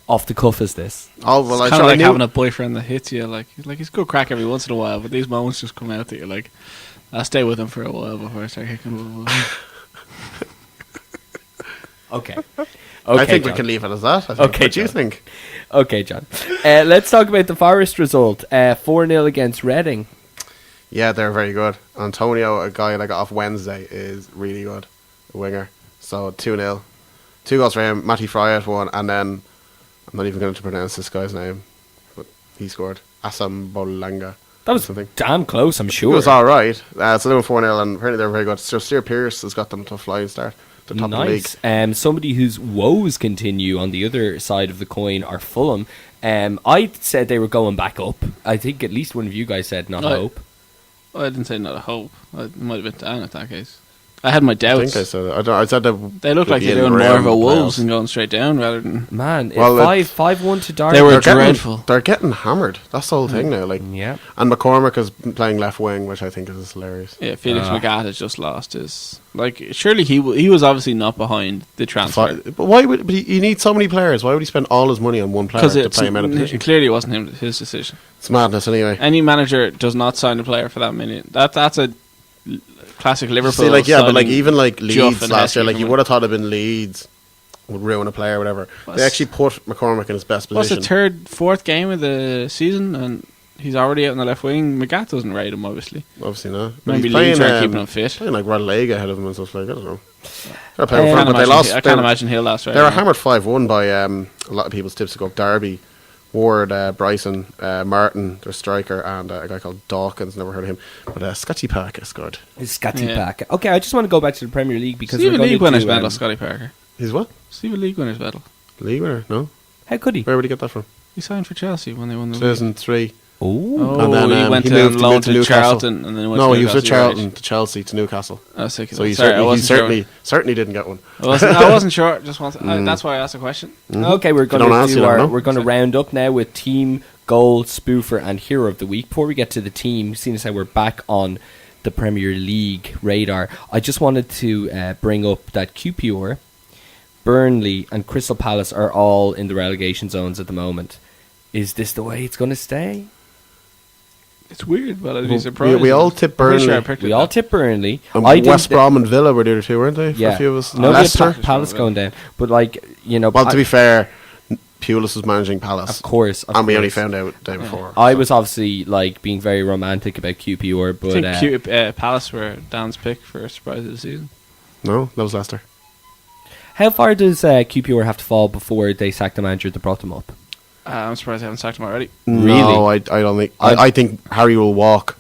off the cuff as this? oh well, It's kind of like having a boyfriend that hits you. Like he's good crack every once in a while, but these moments just come out that you're like, I'll stay with him for a while before I start kicking. Okay. I think John. we can leave it as that. I think. Okay, What do you John. think? Okay, John. Let's talk about the Forest result. 4-0 against Reading. Yeah, they're very good. Antonio, a guy that got off Wednesday, is really good. A winger. So 2-0. 2 goals for him. Matty Fry at 1, and then I'm not even going to pronounce this guy's name, but he scored. Assam Bolanga. That was something. damn close, I'm sure. It was alright. So they were 4-0, and apparently they're very good. So Stuart Pearce has got them to a flying start. The top of the league. Somebody whose woes continue on the other side of the coin are Fulham. I said they were going back up. I think at least one of you guys said not hope. I didn't say not a hope. I might have been down at that case. I had my doubts. I think I said it. I said that they look like they're doing more of a Wolves and going straight down rather than... Man, 5-1 to Derby. They were dreadful. They're getting hammered. That's the whole thing now. Like, yeah. And McCormick is playing left wing, which I think is hilarious. Yeah, Felix Magath has just lost his... Like, surely he was obviously not behind the transfer. But why would... But you need so many players. Why would he spend all his money on one player to play him out of position? It clearly wasn't his decision. It's madness anyway. Any manager does not sign a player for that million. That's a classic Liverpool. See, like, yeah, but like even like Leeds last year, like you coming. would have thought it'd been Leeds would ruin a player or whatever. They actually put McCormick in his best position. What's the 4th game of the season, and he's already out on the left wing. Magath doesn't rate him, obviously. Obviously not. But Maybe he's Leeds are keeping him fit. Playing like Lega ahead of him and stuff like that. I don't know. I can't imagine he'll last. They were hammered 5-1 by a lot of people's tips to go up. Derby, Ward, Bryson, Martin, their striker, and a guy called Dawkins. Never heard of him, but Scotty Parker scored. Scotty Parker. Okay, I just want to go back to the Premier League because Stephen League winners medal. Scotty Parker. He's what? Stephen League winners medal. League winner? No. How could he? Where would he get that from? He signed for Chelsea when they won the 2003. Oh, and then, he went he to moved loan to Newcastle. Charlton, and then went no, to he was with Charlton right. to Chelsea to Newcastle. So he certainly didn't get one. I wasn't sure. Just that's why I asked the question. Mm-hmm. Okay, we're going to round up now with team, goal, spoofer, and hero of the week. Before we get to the team, seeing as how we're back on the Premier League radar, I just wanted to bring up that QPR, Burnley, and Crystal Palace are all in the relegation zones at the moment. Is this the way it's going to stay? It's weird, but I'd be surprised. We all tip Burnley. We all tip Burnley. West Brom and Villa were the other two, weren't they? Yeah. For a few of us. No, Leicester. Palace going down. But like, you know... Well, to be fair, Pulis was managing Palace. Of course. And we only found out the day before. I was obviously like being very romantic about QPR, but... I think Palace were Dan's pick for surprise of the season. No, that was Leicester. How far does QPR have to fall before they sack the manager that brought them up? I'm surprised they haven't sacked him already. No, I don't think. I think Harry will walk.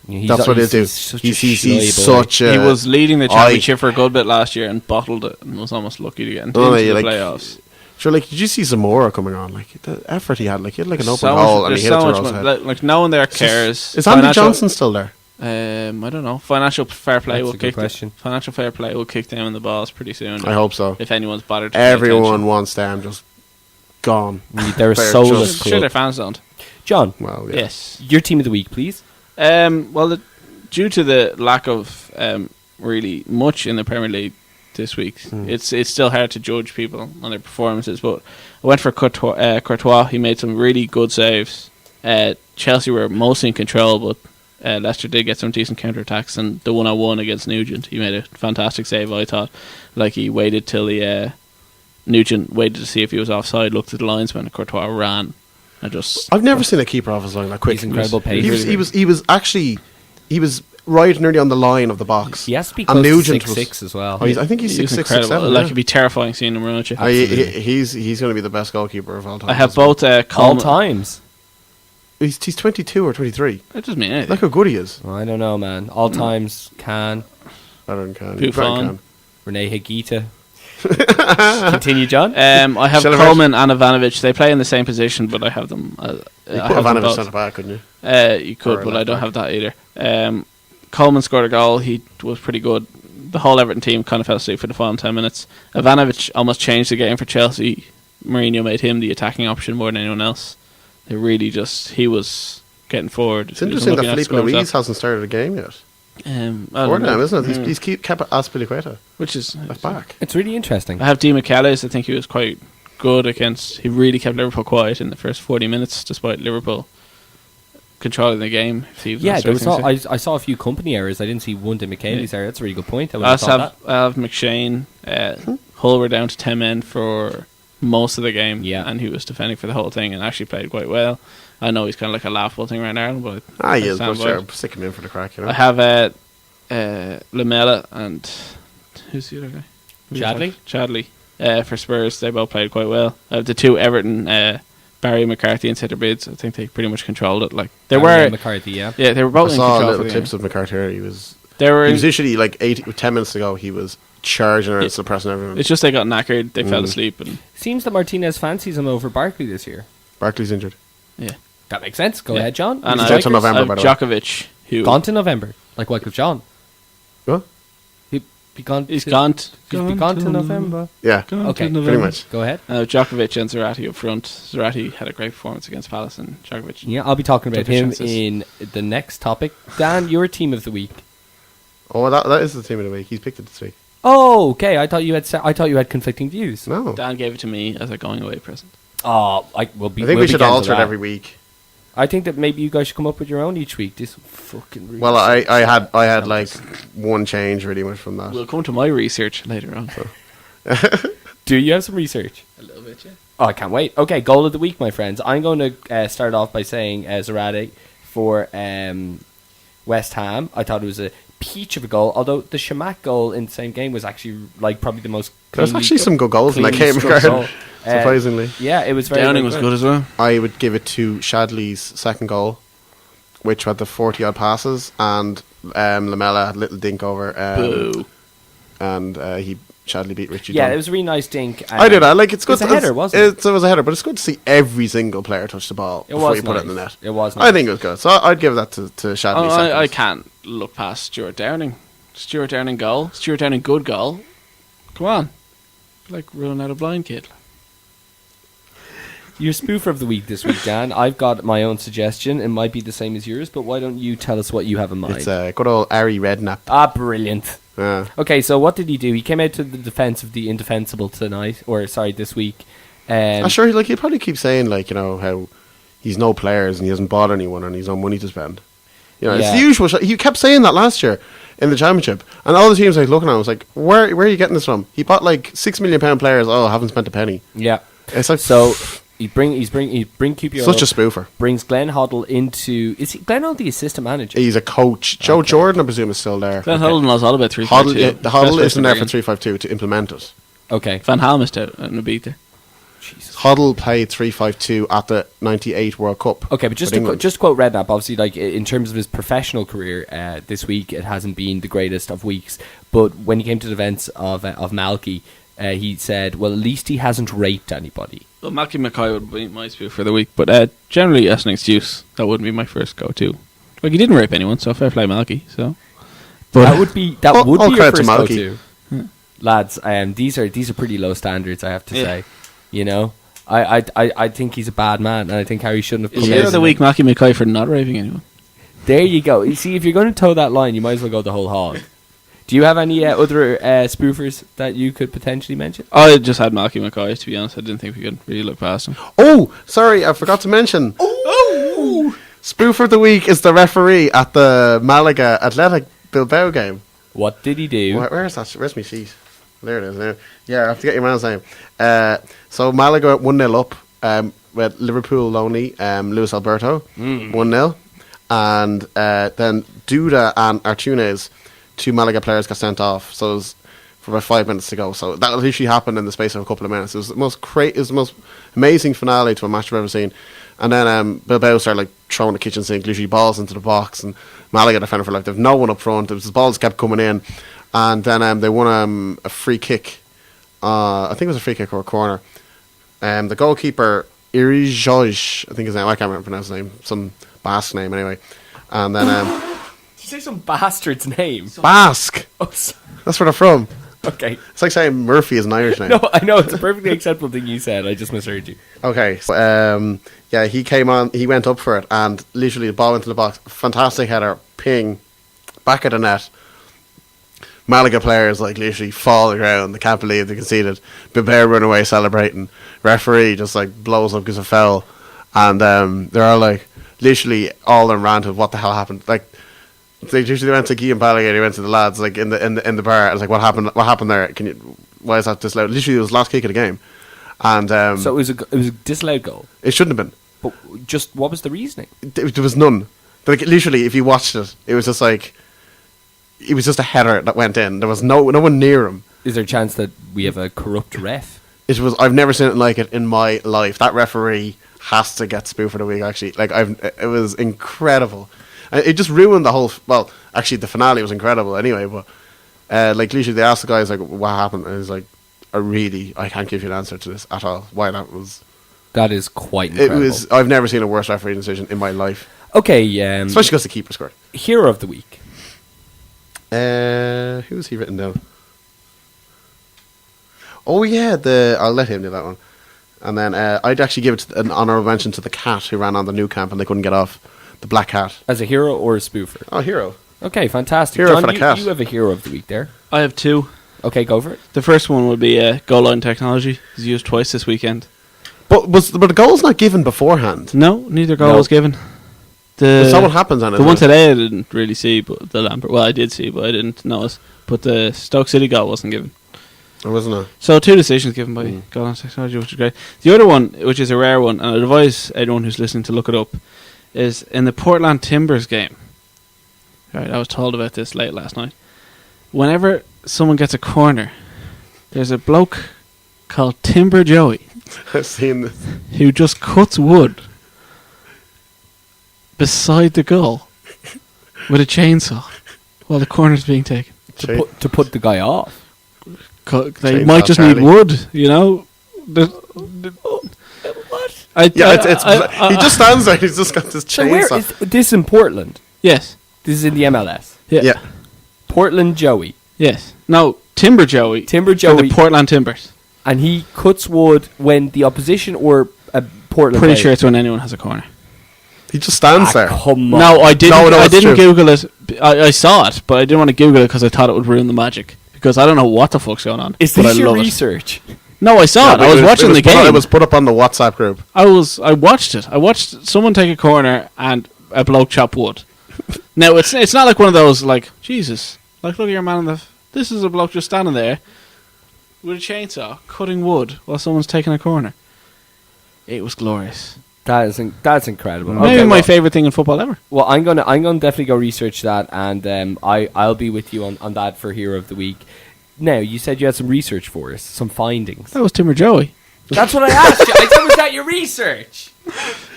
That's what it is. He's such a... He was leading the championship for a good bit last year and bottled it and was almost lucky to get into the playoffs. Sure, like, did you see Zamora coming on? Like, the effort he had, like, he had like an open so goal and he hit it to Rose's head. Like, no one there cares. Is Andy Johnson still there? I don't know. Financial fair play will kick. Financial fair play will kick down in the balls pretty soon. I hope so. If anyone's bothered, to everyone wants them just gone. They're a soulless club. Sure, their fans don't. John, well, yeah. Yes, your team of the week, please. Due to the lack of really much in the Premier League this week, it's still hard to judge people on their performances. But I went for Courtois. He made some really good saves. Chelsea were mostly in control, but Leicester did get some decent counter-attacks, and the 1-on-1 against Nugent, he made a fantastic save, I thought. Like, he waited till Nugent waited to see if he was offside, looked at the linesman, and Courtois ran. I've never seen a keeper off his line that quick. He's incredible pace. He was right nearly on the line of the box. He has to be close to 6'6" as well. I think he's 6'6", 6'7". Like, it'd be terrifying seeing him run at you. He's going to be the best goalkeeper of all time. I have both all times. He's 22 or 23. That doesn't mean anything. Look how good he is. Oh, I don't know, man. All times Better than Can. Buffon. Renee Higuita. Continue, John. I have Coleman and Ivanovic. They play in the same position, but I have them. You put Ivanovic centre back, couldn't you? You could, but I don't have that either. Coleman scored a goal. He was pretty good. The whole Everton team kind of fell asleep for the final 10 minutes. Ivanovic almost changed the game for Chelsea. Mourinho made him the attacking option more than anyone else. He was getting forward. It's interesting that Felipe Luis hasn't started a game yet. For them, isn't it? He's kept Azpilicueta, which is left back. It's really interesting. I have Di Michelis. I think he was quite good against. He really kept Liverpool quiet in the first 40 minutes, despite Liverpool controlling the game. I saw a few company errors. I didn't see one Di Michelis error. That's a really good point. I have McShane. Hull were down to 10 men for most of the game, and he was defending for the whole thing and actually played quite well. I know he's kind of like a laughable thing right now, but he is. But sure, stick him in for the crack. You know? I have Lamela and who's the other guy? Chadley for Spurs. They both played quite well. I have the two Everton, Barry McCarthy and centre bids. I think they pretty much controlled it. Like they were McCarthy, they were both. I in saw control little clips of McCarthy. He was literally like 10 minutes ago. He was charging and suppressing everyone. It's just they got knackered. They fell asleep. And seems that Martinez fancies him over Barkley this year. Barkley's injured. Yeah, that makes sense. Go ahead, John. And he's out to November, by the way. Djokovic, who gone to November, like Wycliffe John. What? He's gone to November. Yeah. Okay. Pretty much. Go ahead. Djokovic and Zarate up front. Zarate had a great performance against Palace, and Djokovic. Yeah, I'll be talking about him in the next topic. Dan, your team of the week. Oh, that is the team of the week. He's picked it this week. Oh, okay. I thought you had conflicting views. No. Dan gave it to me as a going away present. Oh, I think we should alter it every week. I think that maybe you guys should come up with your own each week. This fucking research. Well, I had like one change really much from that. We'll come to my research later on. So. Do you have some research? A little bit, yeah. Oh, I can't wait. Okay, goal of the week, my friends. I'm going to start off by saying Zarate for West Ham. I thought it was a peach of a goal, although the Shamak goal in the same game was actually like probably the most there's actually some good goals in that game, surprisingly. Yeah, it was very Downing was good as well. I would give it to Shadley's second goal, which had the 40 odd passes, and Lamela had a little dink over Boo. And Shadley beat Richie Dunn. Dunn. It was a really nice dink. I did. I like it's good. It was a header, wasn't it? It was a header, but it's good to see every single player touch the ball before you put it in the net. It was nice. I think it was good. So I'd give that to Shadley. I can't look past Stuart Downing. Stuart Downing goal. Stuart Downing good goal. Come on. Like ruling out a blind kid. Your spoofer of the week this week, Dan. I've got my own suggestion. It might be the same as yours, but why don't you tell us what you have in mind? It's good old Ari Redknapp. Ah, brilliant. Yeah. Okay, so what did he do? He came out to the defence of the indefensible this week. Sure, he'd probably keep saying how he's no players and he doesn't bother anyone and he's no money to spend. It's the usual. He kept saying that last year in the championship, and all the teams looking at him was like, "Where are you getting this from?" He bought like £6 million players. Oh, haven't spent a penny. Yeah, it's like so. He bring QPR such a spoofer. Brings Glenn Hoddle into. Is he Glenn Hoddle the assistant manager? He's a coach. Joe Jordan, I presume, is still there. Glenn Hoddle knows all about 352. Hoddle isn't there for 352 to implement it. Okay. Van Halm is out and a beat there. Jesus. Hoddle played 3-5-2 at the 98 World Cup. Okay, but just to quote Redknapp, obviously, like in terms of his professional career, this week it hasn't been the greatest of weeks. But when he came to the defence of Malky, he said, "Well, at least he hasn't raped anybody." Well, Malky Mackay would be my spew for the week, but generally as an excuse, that wouldn't be my first go-to. Like, he didn't rape anyone, so fair play Malky. So, but that would be all your credit to first Malky. go-to, lads. These are pretty low standards, I have to say. You know, I think he's a bad man, and I think Harry shouldn't have. Player of the week, Malky Mackay for not raping anyone. There you go. You see, if you're going to toe that line, you might as well go the whole hog. Do you have any other spoofers that you could potentially mention? I just had Malky Mackay, to be honest. I didn't think we could really look past him. Oh, sorry, I forgot to mention. Oh! Spoof of the week is the referee at the Malaga Athletic Bilbao game. What did he do? Where is that? Where's my sheet? There it is. There. Yeah, I have to get your man's name. So Malaga 1-0 up with Liverpool lonely, Luis Alberto 1-0. And then Duda and Artunes, 2 Malaga players, got sent off. So it was for about 5 minutes to go. So that literally happened in the space of a couple of minutes. It was the most amazing finale to a match I've ever seen. And then Bilbao started like throwing the kitchen sink, literally balls into the box, and Malaga defended for life. They've no one up front. The balls kept coming in, and then they won a free kick. I think it was a free kick or a corner. The goalkeeper Irijoj, I think his name. I can't remember pronounce his name. Some Basque name anyway. And then Did you say some bastard's name? Basque. Oh, That's where they're from. okay. It's like saying Murphy is an Irish name. No, I know it's a perfectly acceptable thing you said. I just misheard you. Okay, so, yeah, he came on, he went up for it, and literally the ball into the box, fantastic header, ping, back at the net. Malaga players like literally fall on the ground, they can't believe they conceded. Bilbao run away celebrating. Referee just like blows up because of foul, and they're all like, literally all in rant of what the hell happened. Like, they usually went to Guy and Balaguer, they went to the lads like in the bar. I was like, what happened there? Why is that disallowed? Literally, it was the last kick of the game. And so it was a disallowed goal. It shouldn't have been. But just what was the reasoning? There was none. Like, literally, if you watched it, it was just like, it was just a header that went in. There was no one near him. Is there a chance that we have a corrupt ref? I've never seen it like it in my life. That referee has to get spoof for the week. Actually, like it was incredible. It just ruined the whole. Well, actually, the finale was incredible anyway. But like, literally, they asked the guys like, "What happened?" And he's like, I can't give you an answer to this at all. Why that was? That is quite incredible. It was. I've never seen a worse referee decision in my life. Okay, especially because the keeper scored. Hero of the week. Who was he written down? Oh yeah, I'll let him do that one. And then I'd actually give it an honourable mention to the cat who ran on the new camp and they couldn't get off. The black cat. As a hero or a spoofer? Oh, hero. Okay, fantastic. Hero John, for the cat. You have a hero of the week there. I have 2. Okay, go for it. The first one would be goal line technology. It's used twice this weekend. But the goal's not given beforehand? No, neither goal was given. So what happens on it? The one today I didn't really see, but the Lampard. Well, I did see, but I didn't notice. But the Stoke City goal wasn't given. Or wasn't it? So 2 decisions given by goal line technology, which is great. The other one, which is a rare one, and I advise anyone who's listening to look it up, is in the Portland Timbers game. Right, I was told about this late last night. Whenever someone gets a corner, there's a bloke called Timber Joey. I've seen this. Who just cuts wood beside the goal with a chainsaw while the corner's being taken. To put the guy off. They Chainsaw might just Charlie. need wood, you know. What? He just stands there. He's just got this So where chainsaw. is this in Portland? Yes. This is in the MLS. Yeah. Portland Joey. Yes. No, Timber Joey. Timber For Joey. the Portland Timbers. And he cuts wood when the opposition or a Portland Pretty player- sure it's when anyone has a corner. He just stands there. Come on. No, I didn't. No, I it's didn't true. Google it. I saw it, but I didn't want to Google it because I thought it would ruin the magic. Because I don't know what the fuck's going on. Is but this I your love research? it. No, I saw it. I was watching the game. It was put up on the WhatsApp group. I watched it. I watched someone take a corner and a bloke chop wood. Now it's not like one of those like Jesus. Like look at your man in the. This is a bloke just standing there with a chainsaw cutting wood while someone's taking a corner. It was glorious. That's incredible. Maybe Okay, my well, favourite thing in football ever. well, I'm gonna definitely go research that, and I'll be with you on that for Hero of the Week. Now, you said you had some research for us, some findings. That was Timber Joey. That's what I asked you. I said, was that your research?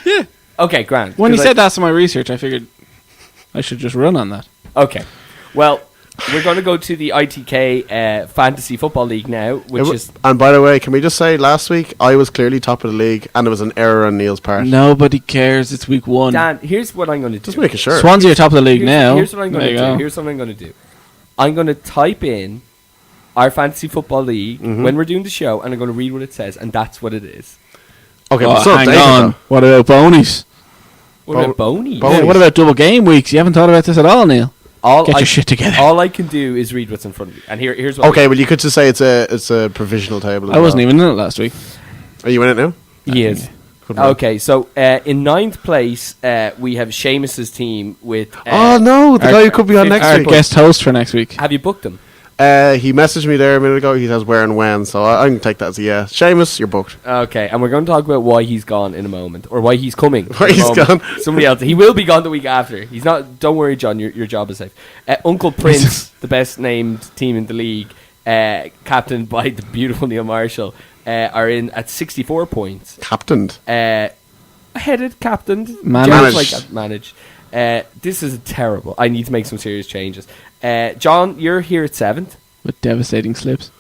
Yeah. Okay, grand. When you said that's my research, I figured I should just run on that. Okay. Well, we're going to go to the ITK Fantasy Football League now, And by the way, can we just say, last week I was clearly top of the league, and there was an error on Neil's part. Nobody cares. It's week 1. Dan, here's what I'm going to do. Just making sure. Swansea are top of the league now. Here's what I'm going to do. I'm going to type in our Fantasy Football League when we're doing the show, and I'm going to read what it says, and that's what it is. Okay, but hang on. What about bonies? What about bonies? Yeah, what about double game weeks? You haven't thought about this at all, Neil? Get your shit together. All I can do is read what's in front of me, and here's what. Okay, well, you could just say it's a provisional table. I wasn't even in it last week. Are you in it now? He is. Okay, so in 9th place we have Seamus's team with. Oh no, the guy who could be on next our week. Guest host for next week. Have you booked him? He messaged me there a minute ago. He says where and when, so I can take that as a yeah. Seamus, you're booked. Okay, and we're going to talk about why he's gone in a moment, or why he's coming. Why he's gone? Somebody else. He will be gone the week after. He's not. Don't worry, John. Your job is safe. Uncle Prince, the best named team in the league, captained by the beautiful Neil Marshall, are in at 64 points. Captained. Headed, captained, managed. This is terrible. I need to make some serious changes. John, you're here at 7th. With devastating slips.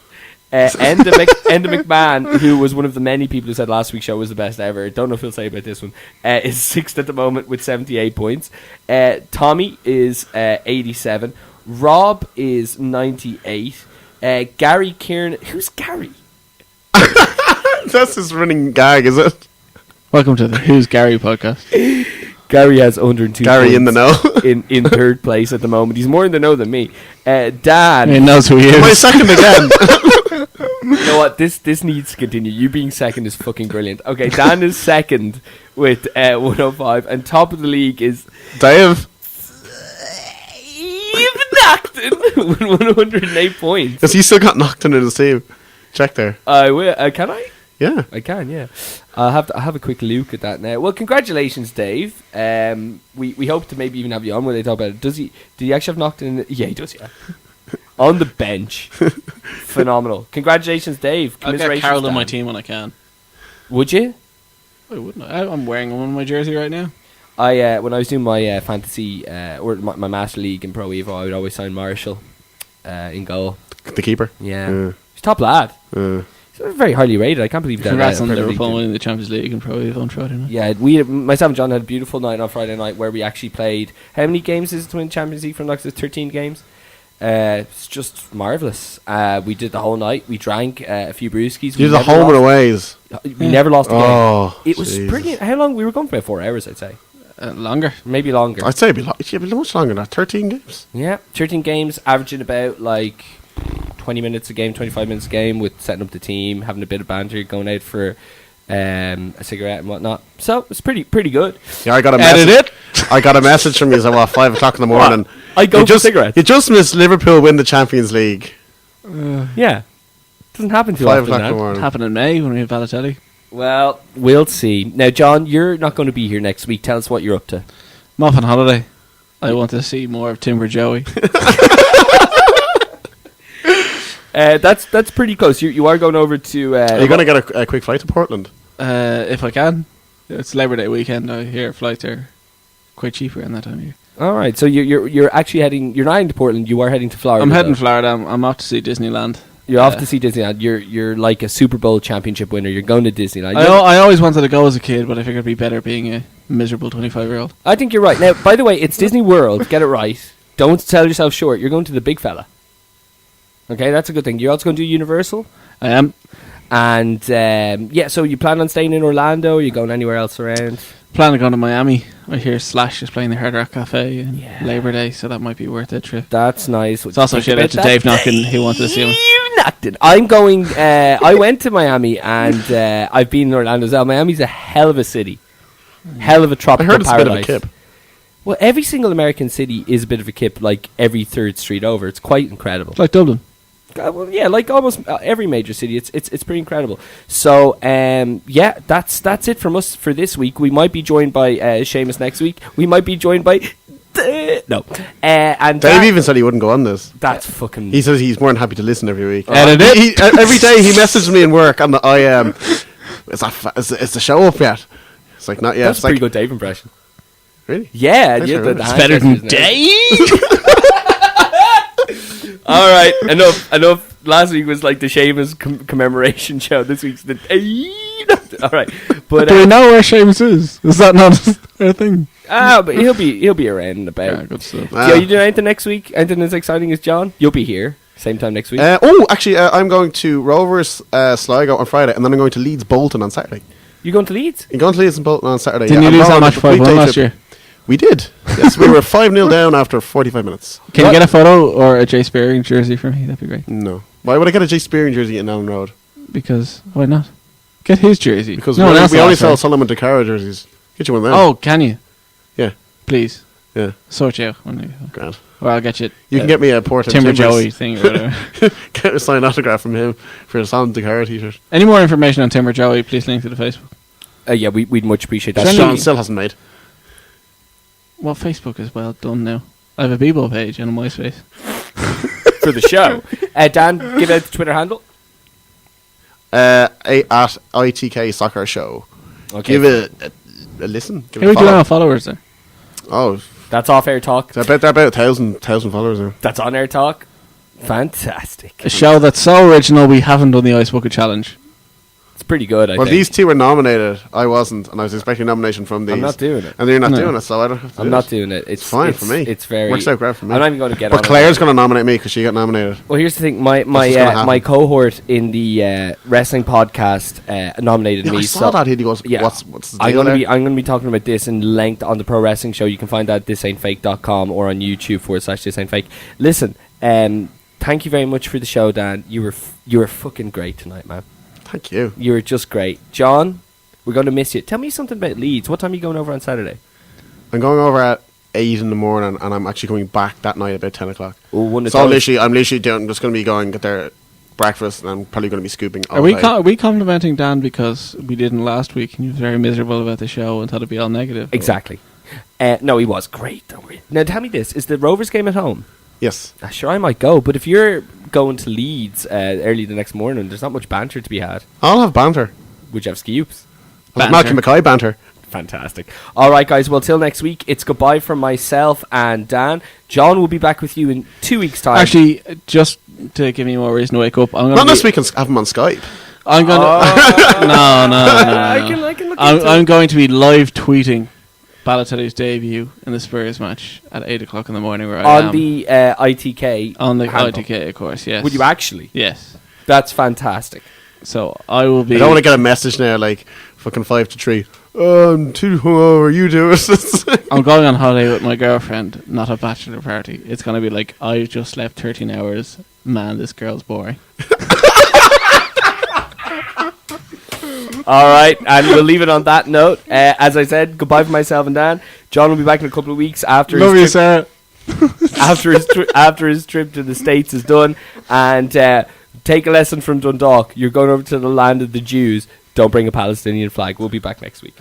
Enda McMahon, who was one of the many people who said last week's show was the best ever, don't know if he'll say about this one, is 6th at the moment with 78 points. Tommy is 87. Rob is 98. Gary Kieran. Who's Gary? That's his running gag, is it? Welcome to the Who's Gary podcast. Gary has 102 Gary points in the know. in 3rd place at the moment. He's more in the know than me. Dan. He knows who he is. My second again. You know what? This needs to continue. You being second is fucking brilliant. Okay, Dan is 2nd with 105, and top of the league is Dave Nocton with 108 points. Because he still got knocked into the team. Check there. I will. Can I? Yeah, I can. Yeah, I'll have a quick look at that now. Well, congratulations, Dave. We hope to maybe even have you on when they talk about it. Did he actually have knocked in? Yeah, he does. Yeah, on the bench. Phenomenal. Congratulations, Dave. I'll get Carroll on my team when I can. Would you? Why wouldn't I? I'm wearing one on my jersey right now. When I was doing my fantasy or my Master League in Pro Evo, I would always sign Marshall in goal. The keeper. Yeah, he's top lad. He's very highly rated. I can't believe that. Congrats on Liverpool winning the Champions League in Pro Evo on Friday night. Yeah, myself and John had a beautiful night on Friday night where we actually played. How many games is it to win Champions League from? Like 13 games. It's just marvellous. We did the whole night. We drank a few brewskis. You did the home and aways. We never lost a game. It was Jesus. brilliant. How long? We were gone for about 4 hours, I'd say. Longer. Maybe longer. I'd say it'd be much longer than that. 13 games. Yeah, 13 games, averaging about like 20 minutes a game, 25 minutes a game, with setting up the team, having a bit of banter, going out for a cigarette and whatnot. So it's pretty good. Yeah, I got a message. I got a message from you at 5 o'clock in the morning. I go for cigarettes. You just missed Liverpool win the Champions League. Yeah, doesn't happen too 5 often. o'clock in the morning. Happened in May when we have Balotelli. Well, we'll see. Now, John, you're not going to be here next week. Tell us what you're up to. I'm off on holiday. I want to see more of Timber Joey. That's pretty close. You are going over to. Are you going to get a quick flight to Portland? If I can. It's Labor Day weekend. I hear flights are quite cheaper in that time of year. All right, so you're actually heading. You're not heading to Portland. You are heading to Florida. I'm heading to Florida. I'm off to see Disneyland. You're off to see Disneyland. You're like a Super Bowl championship winner. You're going to Disneyland. I always wanted to go as a kid, but I figured it'd be better being a miserable 25-year-old. I think you're right. Now, by the way, it's Disney World. Get it right. Don't sell yourself short. You're going to the big fella. Okay, that's a good thing. You're also going to do Universal? I am. And, so you plan on staying in Orlando? Or are you going anywhere else around? Plan on going to Miami. I hear Slash is playing the Hard Rock Cafe in Labor Day, so that might be worth a trip. That's nice. It's also a shout out to Dave Knockin, who wanted to see him. I'm going. I went to Miami and I've been in Orlando as well. Miami's a hell of a city, hell of a tropical paradise. I heard it's a bit of a kip. Well, every single American city is a bit of a kip. Like every third street over, it's quite incredible. It's like Dublin. Well, yeah, like almost every major city. It's pretty incredible. So, that's it from us for this week. We might be joined by Seamus next week. We might be joined by. No. And Dave even said he wouldn't go on this. That's fucking. He says he's more than happy to listen every week. Edit it. Every day he messages me in work on the IM. Is the show up yet? It's like, not yet. That's It's a pretty like, good Dave impression. really? Yeah, Thanks yeah, very the much. It's better than hand gestures and Dave. All right, enough. Last week was like the Seamus commemoration show. This week's the all right, but Do we know where Seamus is? Is that not a thing? but he'll be around and about. Yeah, good stuff. Yeah, you doing anything next week? Anything as exciting as John? You'll be here same time next week. Actually, I'm going to Rovers Sligo on Friday, and then I'm going to Leeds Bolton on Saturday. You going to Leeds? I'm going to Leeds and Bolton on Saturday. Didn't you lose that match 5-1 last year? We did. Yes, we were 5-0 down after 45 minutes. Can you get a photo or a Jay Spearing jersey for me? That'd be great. No. Why would I get a Jay Spearing jersey in Allen Road? Because why not? Get his jersey. Because no one else we only asked, sell right? Solomon DeCaro jerseys. Get you one of them. Oh, can you? Yeah. Please. Yeah. Sort you out. Grand. Or I'll get you. You can get me a Portland Timber Timbers. Joey thing or whatever. Get a signed autograph from him for a Solomon DeCaro t-shirt. Any more information on Timber Joey, please link to the Facebook. Yeah, we'd much appreciate that. That Send me- Sean still hasn't made. Well, Facebook is well done now. I have a Bebo page and a MySpace. For the show. Dan, give out the Twitter handle. At ITK Soccer Show. Okay. Give it a listen. Give How it are a we doing follow. on followers there? Oh, That's off-air talk. they're about 1,000 followers now. That's on-air talk. Fantastic. A show that's so original we haven't done the Ice Bucket Challenge. It's pretty good, I Well, think. these two were nominated. I wasn't, and I was expecting nomination from these. I'm not doing it. And you're not No. doing it, so I don't have to I'm do not it. doing it. It's fine for me. It's very... Works out great for me. I'm not even going to get But on Claire's it. going to nominate me because she got nominated. Well, here's the thing. My what's gonna happen. my cohort in the wrestling podcast nominated Yeah, me. I saw that. He goes, Yeah. what's the I'm deal gonna there? I'm gonna be talking about this in length on the Pro Wrestling Show. You can find that at thisaintfake.com or on YouTube /thisaintfake. Listen, thank you very much for the show, Dan. You were fucking great tonight, man. Thank you. You were just great, John. We're gonna miss you. Tell me something about Leeds. What time are you going over on Saturday? I'm going over at 8 in the morning, and I'm actually coming back that night about 10 o'clock. Oh, one of So those. I'm literally just going to be going get their breakfast, and I'm probably going to be scooping all Are we day. are we complimenting Dan because we didn't last week and he was very miserable about the show and thought it'd be all negative? Exactly. No, he was great. Though. Now tell me this: is the Rovers game at home? Yes. Sure, I might go, but if you're going to Leeds early the next morning, there's not much banter to be had. I'll have banter. Would you have scoops? I'll have Banter. Malcolm Mackay banter. Fantastic. All right, guys. Well, till next week, it's goodbye from myself and Dan. John will be back with you in 2 weeks' time. Actually, just to give me more reason to wake up, I'm Not going this week, and have him on Skype. I'm going to... no. I can look into I'm going to be live tweeting Balotelli's debut in the Spurs match at 8 o'clock in the morning where I am. on the ITK. On the handle. ITK, of course, yes. Would you actually? Yes. That's fantastic. So I will be... I don't want to get a message now like fucking 5 to 3. I'm too hungover. You do it. I'm going on holiday with my girlfriend, not a bachelor party. It's going to be like, I just slept 13 hours. Man, this girl's boring. All right, and we'll leave it on that note. As I said, goodbye from myself and Dan. John will be back in a couple of weeks after Love you, his trip, Sarah. after his trip to the States is done. And take a lesson from Dundalk. You're going over to the land of the Jews. Don't bring a Palestinian flag. We'll be back next week.